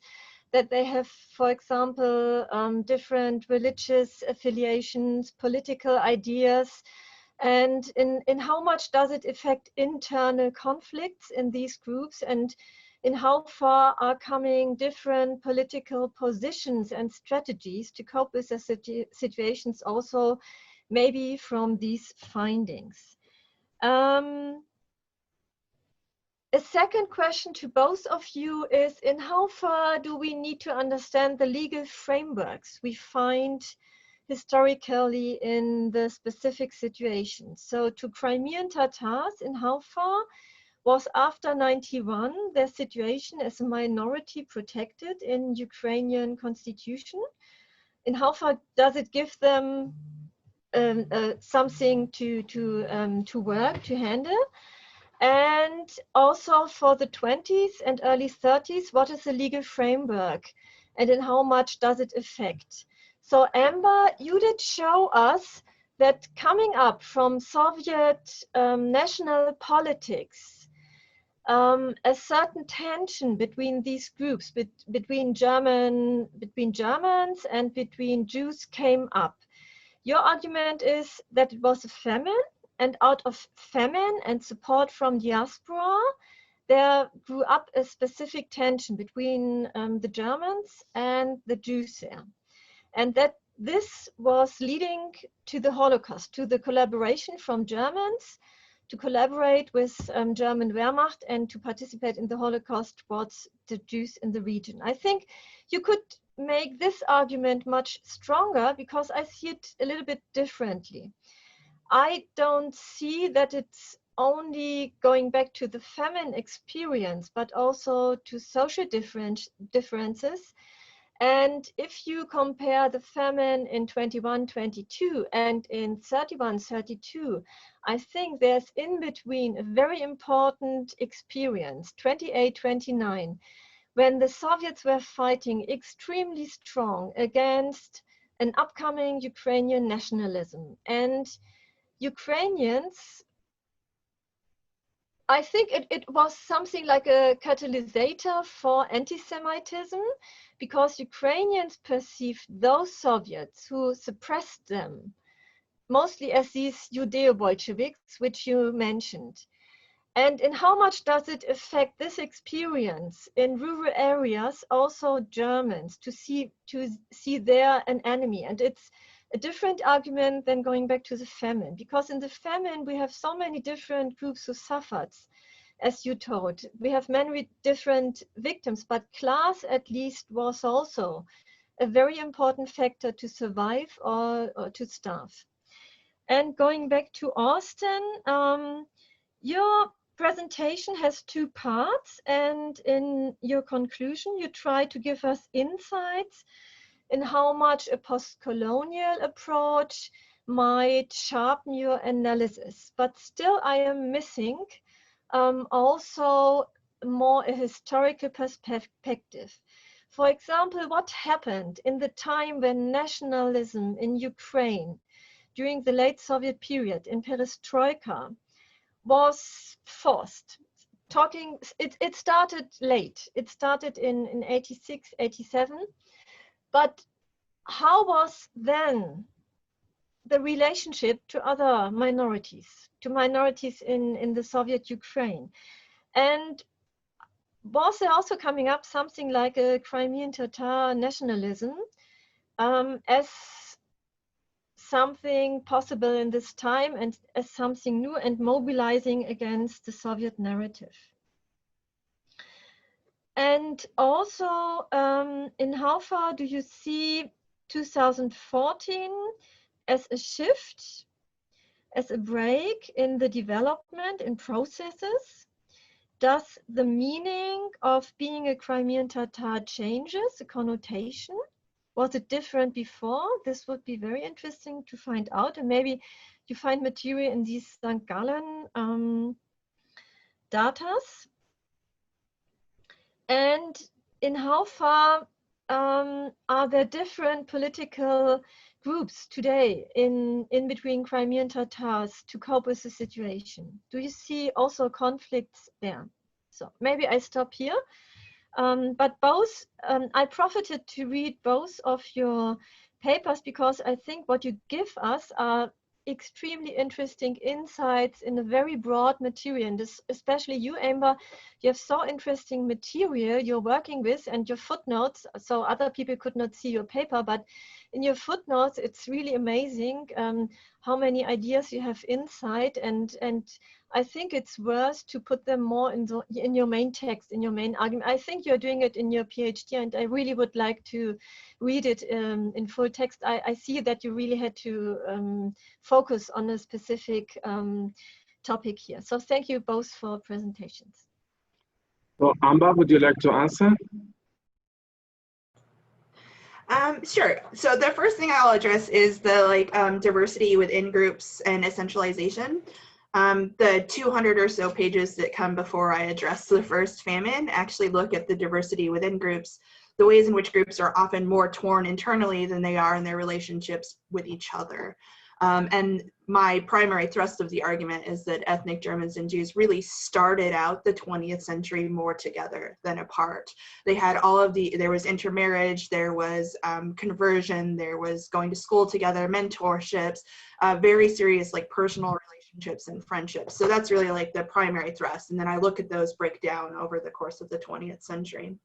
that they have, for example, different religious affiliations, political ideas, and in how much does it affect internal conflicts in these groups, and in how far are coming different political positions and strategies to cope with the situations also maybe from these findings. A second question to both of you is, in how far do we need to understand the legal frameworks we find historically in the specific situations? So to Crimean Tatars, in how far was after 91 their situation as a minority protected in Ukrainian constitution? In how far does it give them something to work, to handle? And also for the 20s and early 30s, what is the legal framework and in how much does it affect? So Amber, you did show us that coming up from Soviet national politics, a certain tension between these groups, between Germans and between Jews came up. Your argument is that it was a famine, and out of famine and support from diaspora, there grew up a specific tension between the Germans and the Jews there. And that this was leading to the Holocaust, to the collaboration from Germans to collaborate with German Wehrmacht and to participate in the Holocaust towards the Jews in the region. I think you could make this argument much stronger because I see it a little bit differently. I don't see that it's only going back to the famine experience, but also to social differences. And if you compare the famine in 21-22 and in 31-32, I think there's in between a very important experience, 28-29, when the Soviets were fighting extremely strong against an upcoming Ukrainian nationalism. And Ukrainians, I think it was something like a catalyst for anti-Semitism, because Ukrainians perceived those Soviets who suppressed them, mostly as these Judeo-Bolsheviks, which you mentioned. And in how much does it affect this experience in rural areas, also Germans, to see there an enemy? And it's a different argument than going back to the famine, because in the famine we have so many different groups who suffered, as you told. We have many different victims, but class at least was also a very important factor to survive or to starve. And going back to Austin, your presentation has two parts, and in your conclusion you try to give us insights in how much a post-colonial approach might sharpen your analysis. But still I am missing also more a historical perspective. For example, what happened in the time when nationalism in Ukraine during the late Soviet period in perestroika was forced. It started late. It started in 86, 87. But how was then the relationship to other minorities, in the Soviet Ukraine? And was there also coming up something like a Crimean Tatar nationalism as something possible in this time and as something new and mobilizing against the Soviet narrative? And also, in how far do you see 2014 as a shift, as a break in the development in processes? Does the meaning of being a Crimean Tatar changes the connotation? Was it different before? This would be very interesting to find out. And maybe you find material in these St.Gallen datas. And in how far are there different political groups today in between Crimean Tatars to cope with the situation? Do you see also conflicts there? So maybe I stop here. But both, I profited to read both of your papers because I think what you give us are extremely interesting insights in a very broad material. And this, especially you, Amber, you have so interesting material you're working with, and your footnotes, so other people could not see your paper, but in your footnotes, it's really amazing how many ideas you have inside, and I think it's worth to put them more in your main text, in your main argument. I think you're doing it in your PhD, and I really would like to read it in full text. I see that you really had to focus on a specific topic here. So thank you both for presentations. So Amber, would you like to answer? Sure. So the first thing I'll address is the diversity within groups and essentialization. The 200 or so pages that come before I address the first famine actually look at the diversity within groups, the ways in which groups are often more torn internally than they are in their relationships with each other. And my primary thrust of the argument is that ethnic Germans and Jews really started out the 20th century more together than apart. They had all of there was intermarriage, there was conversion, there was going to school together, mentorships, very serious personal relationships and friendships. So that's really the primary thrust. And then I look at those break down over the course of the 20th century.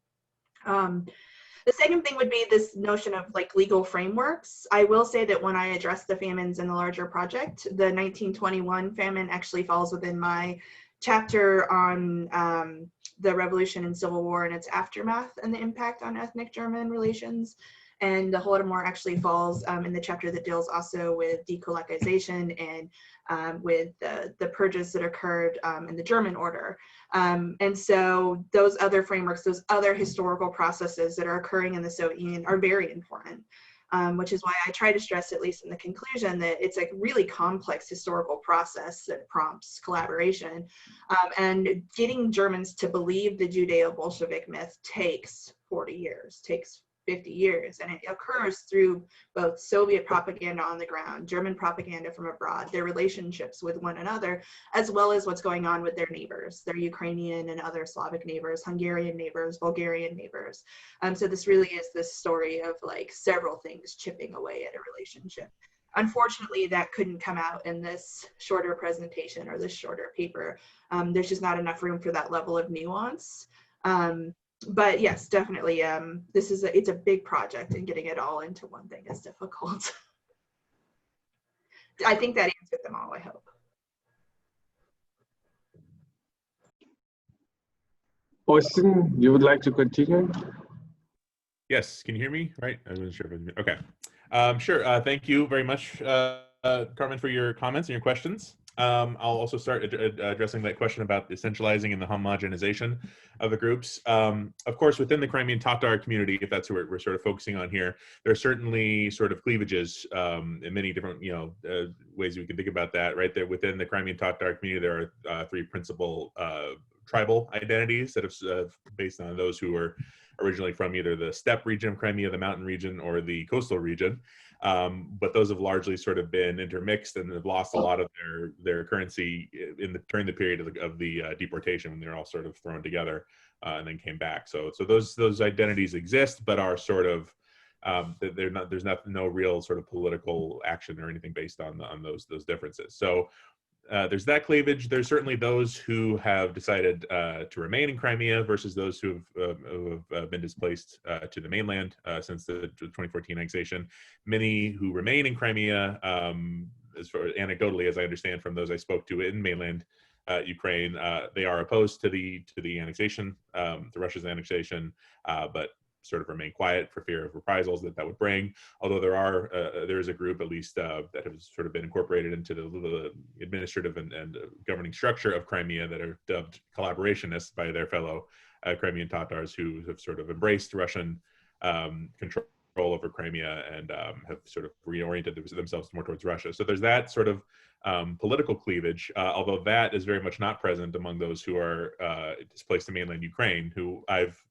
The second thing would be this notion of legal frameworks. I will say that when I address the famines in the larger project, the 1921 famine actually falls within my chapter on the Revolution and Civil War and its aftermath and the impact on ethnic German relations. And the Holodomor actually falls in the chapter that deals also with dekolekization and with the purges that occurred in the German order. And so those other frameworks, those other historical processes that are occurring in the Soviet Union are very important. Which is why I try to stress, at least in the conclusion, that it's a really complex historical process that prompts collaboration. And getting Germans to believe the Judeo-Bolshevik myth takes 40 years, takes 50 years, and it occurs through both Soviet propaganda on the ground, German propaganda from abroad, their relationships with one another, as well as what's going on with their neighbors, their Ukrainian and other Slavic neighbors, Hungarian neighbors, Bulgarian neighbors. So this really is this story of like several things chipping away at a relationship. Unfortunately, that couldn't come out in this shorter presentation or this shorter paper. There's just not enough room for that level of nuance. But yes, definitely, it's a big project, and getting it all into one thing is difficult. I think that answered them all, I hope. Austin, you would like to continue? Yes, can you hear me? Right, I wasn't sure if it was, okay. Sure, thank you very much, Carmen, for your comments and your questions. I'll also start addressing that question about the essentializing and the homogenization of the groups. Of course, within the Crimean Tatar community, if that's what we're sort of focusing on here, there are certainly sort of cleavages in many different, ways we can think about that. Right there within the Crimean Tatar community, there are three principal tribal identities that have based on those who were originally from either the steppe region of Crimea, the mountain region, or the coastal region. But those have largely sort of been intermixed and have lost a lot of their currency during the period of the deportation, when they're all sort of thrown together and then came back. So those identities exist, but are sort of there's no real sort of political action or anything based on those differences. So there's that cleavage. There's certainly those who have decided to remain in Crimea versus those who have been displaced to the mainland since the 2014 annexation. Many who remain in Crimea, as far anecdotally as I understand from those I spoke to in mainland Ukraine, they are opposed to the annexation, to Russia's annexation, but sort of remain quiet for fear of reprisals that would bring. Although there is a group, at least, that has sort of been incorporated into the administrative and governing structure of Crimea, that are dubbed collaborationists by their fellow Crimean Tatars, who have sort of embraced Russian control over Crimea and have sort of reoriented themselves more towards Russia. So there's that sort of political cleavage, although that is very much not present among those who are displaced to mainland Ukraine, who I've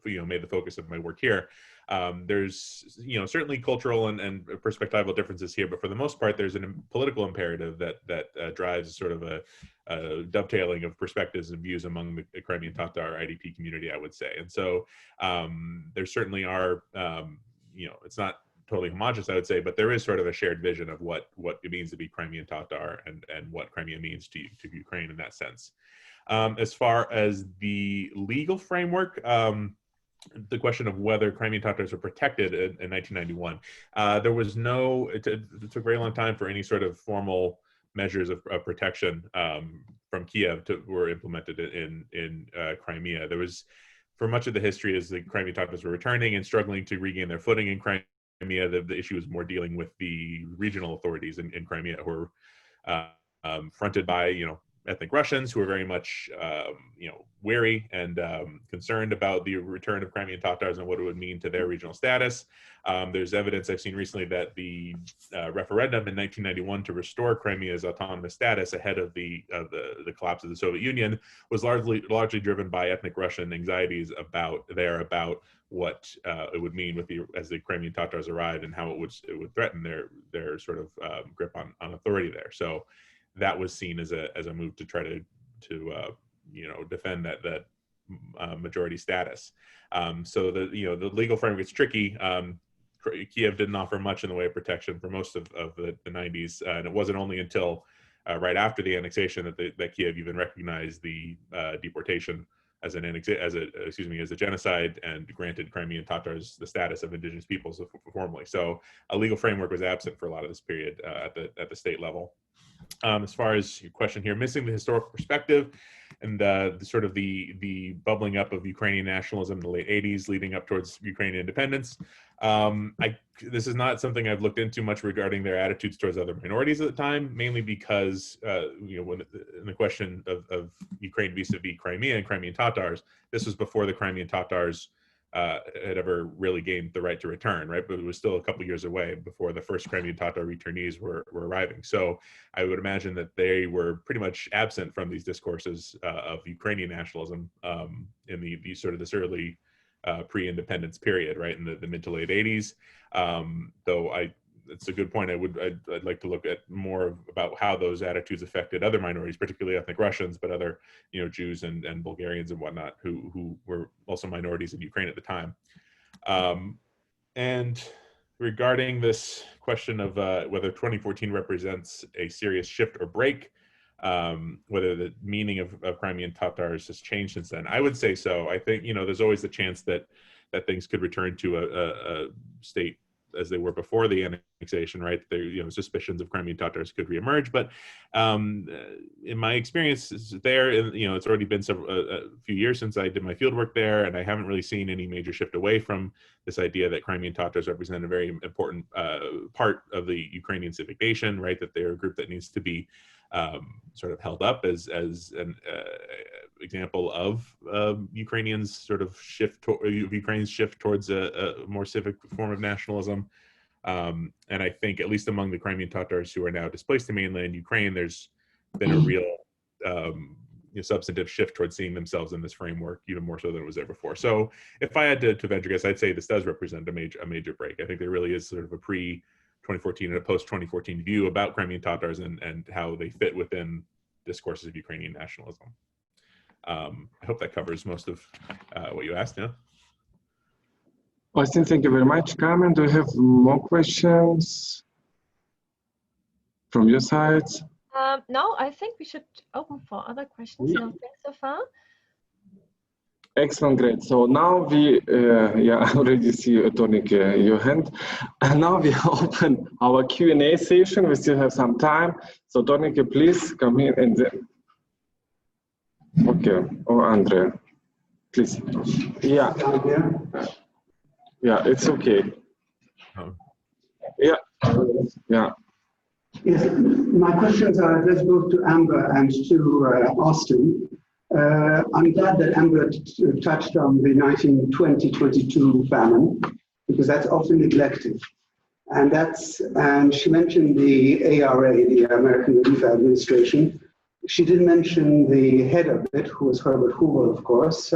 made the focus of my work here. There's certainly cultural and perspectival differences here, but for the most part, there's a political imperative that drives sort of a dovetailing of perspectives and views among the Crimean Tatar IDP community, I would say. And so there certainly are, it's not totally homogenous, I would say, but there is sort of a shared vision of what it means to be Crimean Tatar and what Crimea means to Ukraine in that sense. As far as the legal framework, the question of whether Crimean Tatars were protected in 1991, there was it took a very long time for any sort of formal measures of protection from Kiev were implemented in Crimea. There was, for much of the history, as the Crimean Tatars were returning and struggling to regain their footing in Crimea, the issue was more dealing with the regional authorities in Crimea, who were fronted by, ethnic Russians, who were very much, wary and concerned about the return of Crimean Tatars and what it would mean to their regional status. There's evidence I've seen recently that the referendum in 1991 to restore Crimea's autonomous status ahead of the collapse of the Soviet Union was largely driven by ethnic Russian anxieties about what it would mean as the Crimean Tatars arrived, and how it would threaten their sort of grip on authority there. So that was seen as a move to try to defend that majority status. So the legal framework is tricky. Kiev didn't offer much in the way of protection for most of the 90s, and it wasn't only until right after the annexation that Kiev even recognized the deportation as a genocide, and granted Crimean Tatars the status of indigenous peoples formally. So a legal framework was absent for a lot of this period at the state level. As far as your question here, missing the historical perspective and the bubbling up of Ukrainian nationalism in the late 80s leading up towards Ukrainian independence. This is not something I've looked into much regarding their attitudes towards other minorities at the time, mainly because, when in the question of Ukraine vis-a-vis Crimea and Crimean Tatars, this was before the Crimean Tatars had ever really gained the right to return, right? But it was still a couple years away before the first Crimean Tatar returnees were arriving. So I would imagine that they were pretty much absent from these discourses of Ukrainian nationalism in this early pre-independence period, right, in the mid to late 80s. Though it's a good point. I'd like to look at more about how those attitudes affected other minorities, particularly ethnic Russians, but other Jews and Bulgarians and whatnot who were also minorities in Ukraine at the time. And regarding this question of whether 2014 represents a serious shift or break, whether the meaning of Crimean Tatars has changed since then, I would say so. I think there's always the chance that things could return to a state as they were before the annexation, right? There, suspicions of Crimean Tatars could reemerge, but in my experience there, it's already been a few years since I did my fieldwork there, and I haven't really seen any major shift away from this idea that Crimean Tatars represent a very important part of the Ukrainian civic nation, right? That they're a group that needs to be sort of held up as an example of Ukrainians' sort of Ukraine's shift towards a more civic form of nationalism. And I think, at least among the Crimean Tatars who are now displaced to mainland Ukraine, there's been a real substantive shift towards seeing themselves in this framework, even more so than it was there before. So if I had to venture guess, I'd say this does represent a major break. I think there really is sort of a pre-2014 and a post-2014 view about Crimean Tatars and how they fit within discourses of Ukrainian nationalism. I hope that covers most of what you asked. Yeah. Austin, thank you very much. Carmen, do you have more questions from your side? No, I think we should open for other questions. Yeah. Nothing so far. Excellent, great. So now we, I already see, Tonik, your hand. And now we open our Q&A session. We still have some time. So Tonik, please come in and then. Okay, or Andrea, please. Yeah. Yeah, it's okay. Yeah. Yeah. Yes, my questions are addressed both to Amber and to Austin. I'm glad that Amber touched on the 1920-22 famine, because that's often neglected. And she mentioned the ARA, the American Relief Administration. She didn't mention the head of it, who was Herbert Hoover, of course.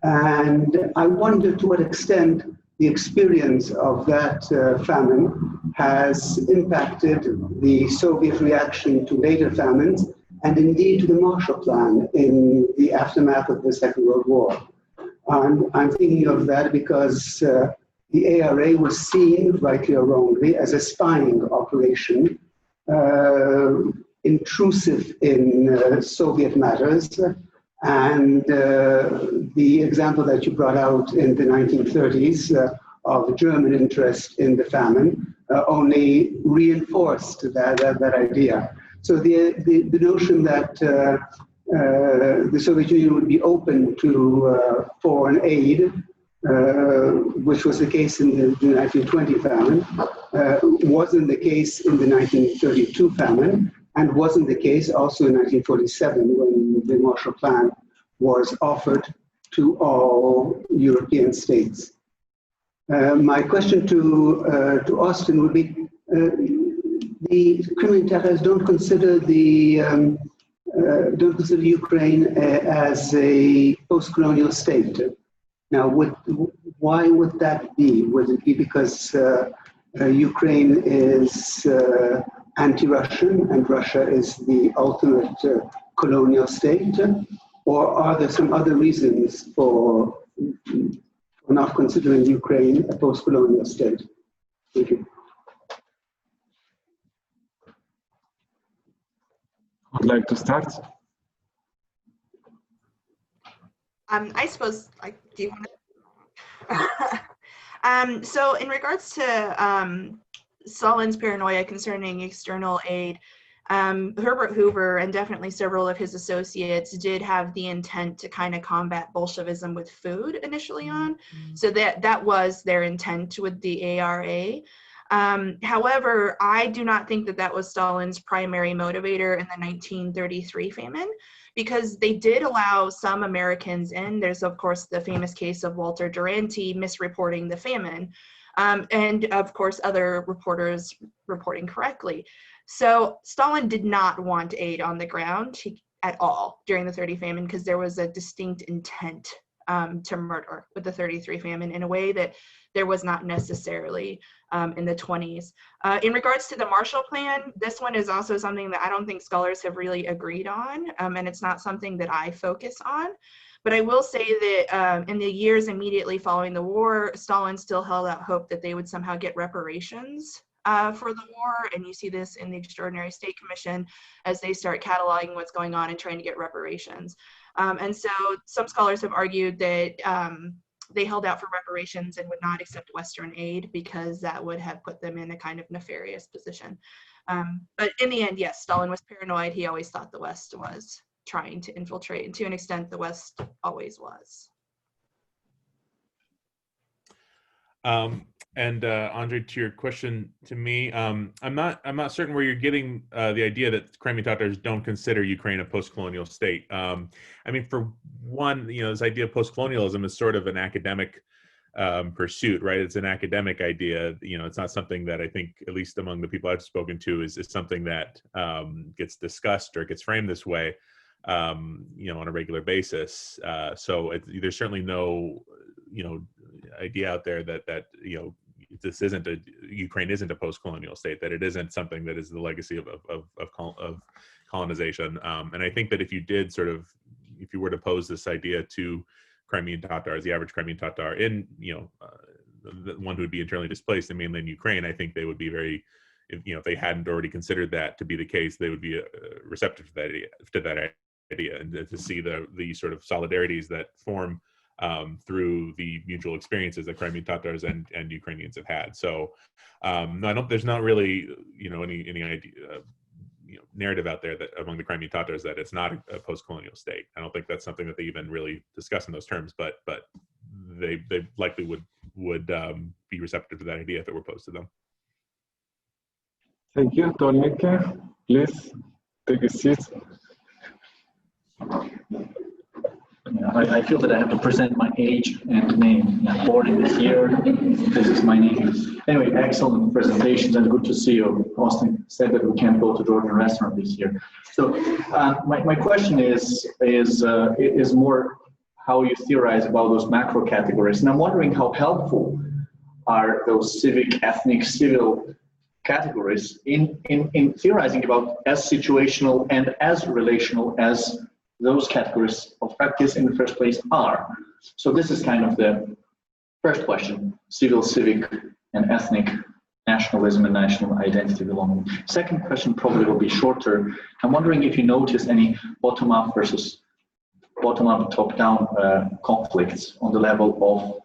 And I wonder to what extent the experience of that famine has impacted the Soviet reaction to later famines, and indeed to the Marshall Plan in the aftermath of the Second World War. I'm thinking of that because the ARA was seen, rightly or wrongly, as a spying operation, intrusive in Soviet matters. And the example that you brought out in the 1930s of German interest in the famine only reinforced that idea. So the notion that the Soviet Union would be open to foreign aid, which was the case in the 1920 famine, wasn't the case in the 1932 famine, and wasn't the case also in 1947 when the Marshall Plan was offered to all European states. My question to Austin would be, the Crimean Tatars don't consider Ukraine as a post-colonial state. Now, why would that be? Would it be because Ukraine is anti-Russian and Russia is the ultimate colonial state? Or are there some other reasons for not considering Ukraine a post-colonial state? Thank you. I'd like to start. I suppose, do you want to? So in regards to Stalin's paranoia concerning external aid, Herbert Hoover and definitely several of his associates did have the intent to kind of combat Bolshevism with food initially on. So that was their intent with the ARA. However, I do not think that was Stalin's primary motivator in the 1933 famine, because they did allow some Americans in. There's, of course, the famous case of Walter Duranty misreporting the famine, and, of course, other reporters reporting correctly. So Stalin did not want aid on the ground at all during the 30 famine, because there was a distinct intent to murder with the 33 famine in a way that there was not necessarily in the 20s. In regards to the Marshall Plan, this one is also something that I don't think scholars have really agreed on, and it's not something that I focus on. But I will say that in the years immediately following the war, Stalin still held out hope that they would somehow get reparations for the war, and you see this in the Extraordinary State Commission as they start cataloging what's going on and trying to get reparations. And so some scholars have argued that they held out for reparations and would not accept Western aid because that would have put them in a kind of nefarious position. But in the end, yes, Stalin was paranoid. He always thought the West was trying to infiltrate, and to an extent, the West always was. And Andre, to your question to me, I'm not certain where you're getting the idea that Crimean Tatars don't consider Ukraine a post-colonial state. I mean, for one, this idea of post-colonialism is sort of an academic pursuit, right? It's an academic idea. It's not something that I think, at least among the people I've spoken to, is something that gets discussed or gets framed this way, on a regular basis. So there's certainly no, idea out there that this isn't Ukraine isn't a post-colonial state, that it isn't something that is the legacy of colonization. And I think that if you were to pose this idea to Crimean Tatars, the average Crimean Tatar in, the one who would be internally displaced in mainland Ukraine, I think they would be very, if they hadn't already considered that to be the case, they would be receptive to that idea, and to see the sort of solidarities that form through the mutual experiences that Crimean Tatars and Ukrainians have had. So no, there's not really, any idea, narrative out there that among the Crimean Tatars that it's not a post-colonial state. I don't think that's something that they even really discuss in those terms, but they likely would be receptive to that idea if it were posed to them. Thank you. Tornike, please take a seat. I feel that I have to present my age and name. Born in this year, this is my name. Anyway, excellent presentations and good to see you. Austin said that we can't go to Georgian restaurant this year. So my question is more how you theorize about those macro categories. And I'm wondering how helpful are those civic, ethnic, civil categories in theorizing about as situational and as relational as those categories of practice in the first place are. So this is kind of the first question: civil, civic, and ethnic, nationalism and national identity belonging. Second question probably will be shorter. I'm wondering if you notice any bottom-up versus bottom-up, top-down conflicts on the level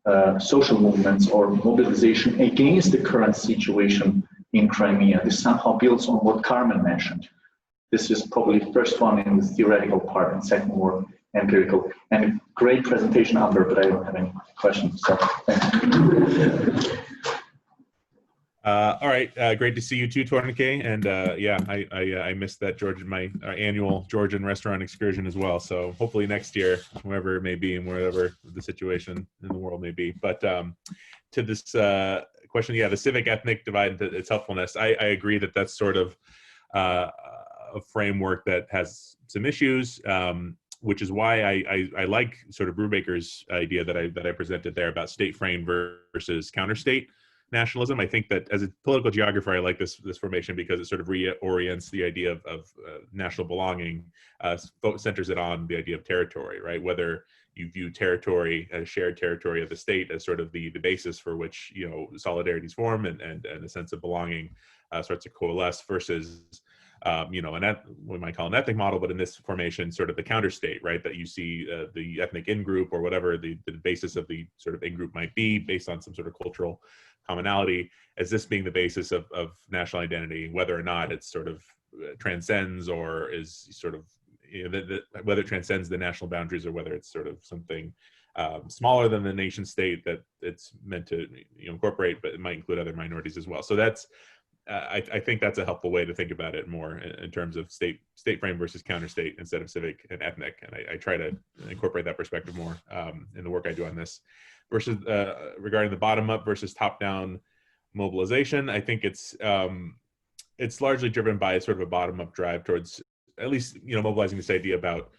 of social movements or mobilization against the current situation in Crimea. This somehow builds on what Carmen mentioned. This is probably the first one in the theoretical part and second more empirical. And great presentation, Amber, but I don't have any questions. So thank you. All right, great to see you too, Tornike. And yeah, I missed that my annual Georgian restaurant excursion as well. So hopefully next year, whoever it may be and wherever the situation in the world may be. But to this question, yeah, the civic ethnic divide and its helpfulness, I agree that that's sort of a framework that has some issues, which is why I like sort of Brubaker's idea that I presented there about state frame versus counter-state nationalism. I think that as a political geographer, I like this formation because it sort of reorients the idea of national belonging, centers it on the idea of territory, right? Whether you view territory as shared territory of the state as sort of the basis for which solidarities form and a sense of belonging starts to coalesce versus we might call an ethnic model, but in this formation, sort of the counter state, right? That you see the ethnic in-group or whatever the basis of the sort of in-group might be based on some sort of cultural commonality as this being the basis of national identity, whether or not it's sort of transcends or is sort of, whether it transcends the national boundaries or whether it's sort of something smaller than the nation state that it's meant to incorporate, but it might include other minorities as well. So that's, I think that's a helpful way to think about it more in terms of state frame versus counter state instead of civic and ethnic. And I try to incorporate that perspective more in the work I do on this. Versus regarding the bottom up versus top down mobilization, I think it's largely driven by sort of a bottom up drive towards at least mobilizing this idea about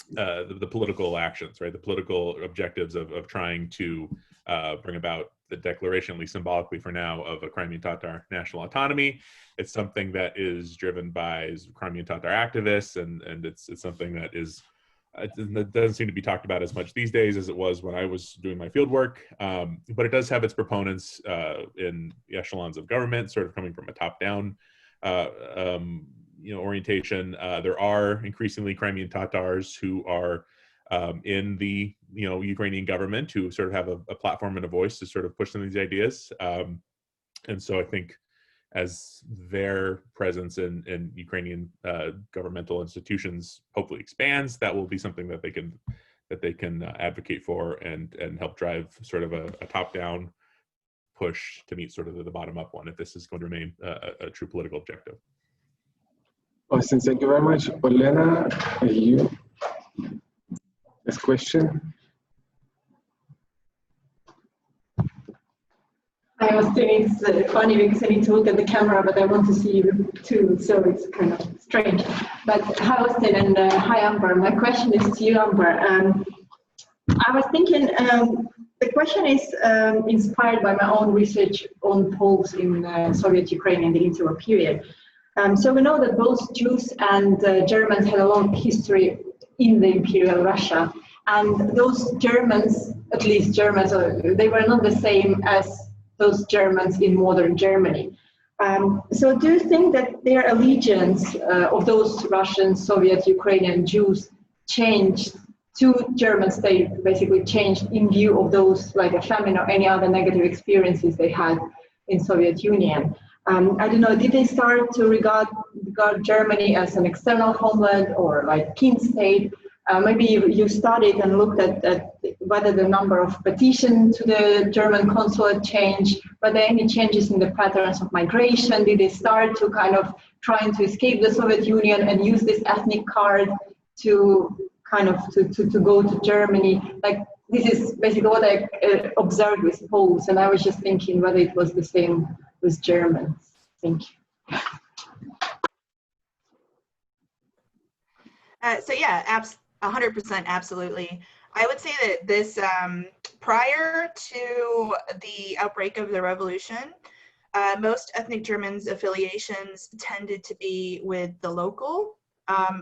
the political actions, right? The political objectives of trying to bring about the declaration, at least symbolically for now, of a Crimean Tatar national autonomy. It's something that is driven by Crimean Tatar activists, and it's something that is that doesn't seem to be talked about as much these days as it was when I was doing my field work. But it does have its proponents in the echelons of government, sort of coming from a top-down orientation. There are increasingly Crimean Tatars who are in the Ukrainian government who sort of have a platform and a voice to sort of push some of these ideas. And so I think as their presence in Ukrainian governmental institutions hopefully expands, that will be something that they can advocate for and help drive sort of a top-down push to meet sort of the bottom-up one, if this is going to remain a true political objective. Austin, thank you very much. Olena, you? This question? I was thinking it's funny because I need to look at the camera, but I want to see you too, so it's kind of strange. But hi, Austin, and hi, Amber. My question is to you, Amber. I was thinking, the question is inspired by my own research on Poles in Soviet Ukraine in the interwar period. So we know that both Jews and Germans had a long history in the Imperial Russia. And those Germans, at least Germans, they were not the same as those Germans in modern Germany. So do you think that their allegiance of those Russian, Soviet, Ukrainian Jews changed to German state, basically changed in view of those, like a famine or any other negative experiences they had in Soviet Union? I don't know, did they start to regard Germany as an external homeland or like kin state? Maybe you studied and looked at whether the number of petitions to the German consulate changed, were there any changes in the patterns of migration? Did they start to kind of trying to escape the Soviet Union and use this ethnic card to kind of to go to Germany? Like, this is basically what I observed with Poles, and I was just thinking whether it was the same with Germans. Thank you. So yeah, 100% absolutely. I would say that this, prior to the outbreak of the revolution, most ethnic Germans' affiliations tended to be with the local,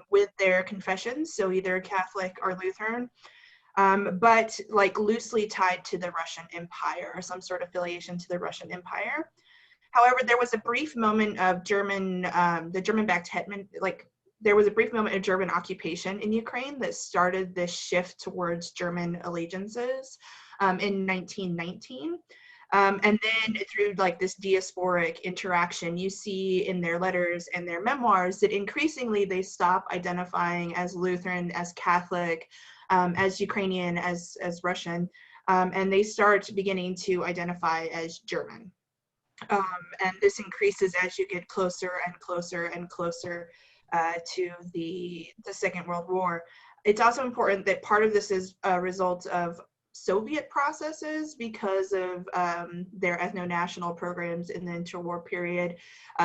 with their confessions, so either Catholic or Lutheran, but like loosely tied to the Russian Empire or some sort of affiliation to the Russian Empire. However, there was a brief moment of the German-backed hetman, there was a brief moment of German occupation in Ukraine that started this shift towards German allegiances in 1919. And then through like this diasporic interaction, you see in their letters and their memoirs that increasingly they stop identifying as Lutheran, as Catholic, as Ukrainian, as Russian, and they start beginning to identify as German. And this increases as you get closer and closer and closer to the Second World War. It's also important that part of this is a result of Soviet processes because of their ethno-national programs in the interwar period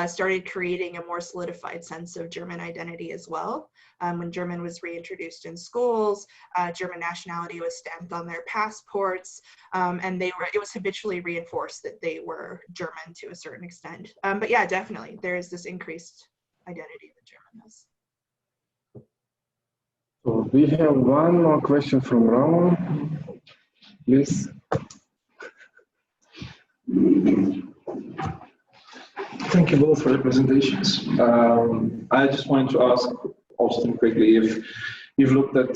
started creating a more solidified sense of German identity as well. When German was reintroduced in schools, German nationality was stamped on their passports, and it was habitually reinforced that they were German to a certain extent. But yeah, definitely, there is this increased identity that German has. So we have one more question from Ramon. Please. Thank you both for the presentations. I just wanted to ask Austin quickly if you've looked at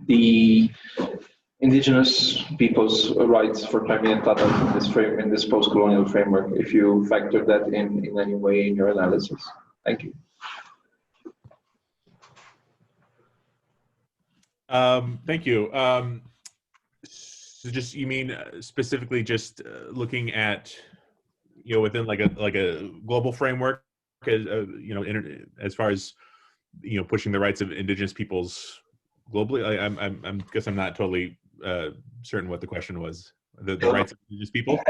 the indigenous people's rights for Crimean Tatars in this post-colonial framework, if you factor that in any way in your analysis. Thank you. Thank you. So just, you mean specifically just looking at, within like a global framework, as as far as pushing the rights of indigenous peoples globally? I guess I'm not totally certain what the question was. The rights of indigenous people.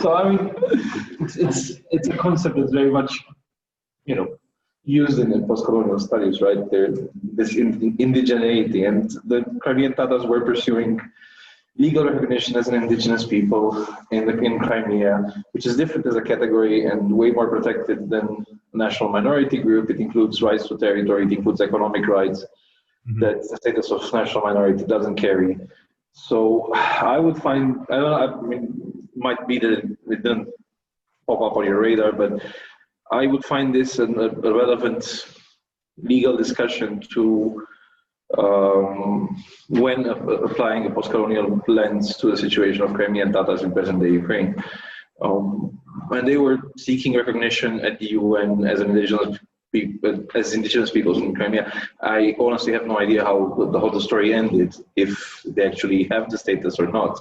So I mean, it's a concept that's very much used in post-colonial studies, right? This indigeneity, and the Crimean Tatars were pursuing legal recognition as an indigenous people in Crimea, which is different as a category and way more protected than national minority group. It includes rights to territory, it includes economic rights that the status of national minority doesn't carry. So I would find, I mean, might be that it didn't pop up on your radar, but I would find this a relevant legal discussion to when applying a post-colonial lens to the situation of Crimean Tatars in present-day Ukraine. When they were seeking recognition at the UN as indigenous peoples in Crimea, I honestly have no idea how the story ended, if they actually have the status or not.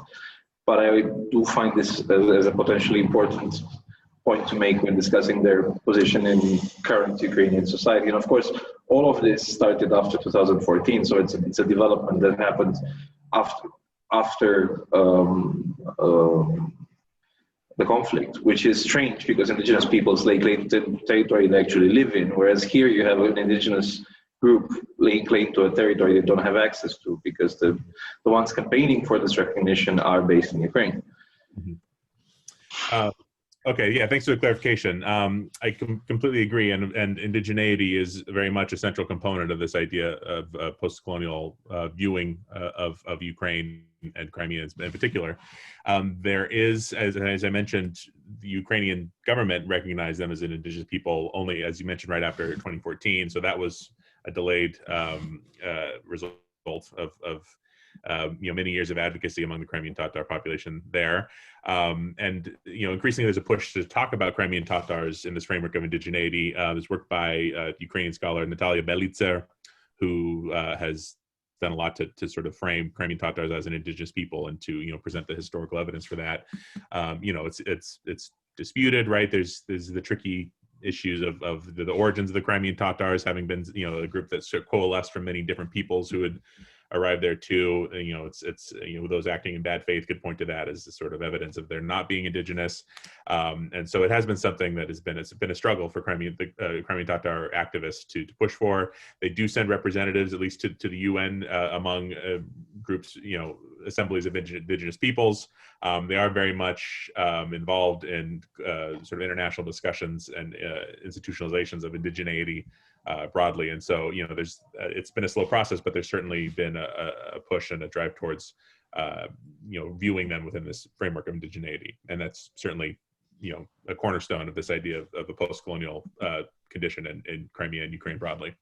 But I do find this as a potentially important point to make when discussing their position in current Ukrainian society. And of course, all of this started after 2014, so it's a development that happened after the conflict, which is strange because indigenous peoples lay claim to territory they actually live in, whereas here you have an indigenous group laying claim to a territory they don't have access to because the ones campaigning for this recognition are based in Ukraine. Okay, yeah, thanks for the clarification. I completely agree, and indigeneity is very much a central component of this idea of post-colonial viewing of Ukraine and Crimea in particular. There is, as I mentioned, the Ukrainian government recognized them as an indigenous people only, as you mentioned, right after 2014. So that was a delayed result of many years of advocacy among the Crimean Tatar population there. And increasingly there's a push to talk about Crimean Tatars in this framework of indigeneity. There's work by Ukrainian scholar Natalia Belitzer, who has done a lot to sort of frame Crimean Tatars as an indigenous people and to present the historical evidence for that. It's disputed, right? There's the tricky issues of the origins of the Crimean Tatars having been a group that sort of coalesced from many different peoples who had arrived there too. Those acting in bad faith could point to that as a sort of evidence of their not being indigenous. And so it has been something that it's been a struggle for Crimean Tatar activists to push for. They do send representatives, at least to the UN, among groups, assemblies of indigenous peoples. They are very much involved in sort of international discussions and institutionalizations of indigeneity broadly. And so, it's been a slow process, but there's certainly been a push and a drive towards, viewing them within this framework of indigeneity. And that's certainly, a cornerstone of this idea of a post-colonial condition in Crimea and Ukraine broadly.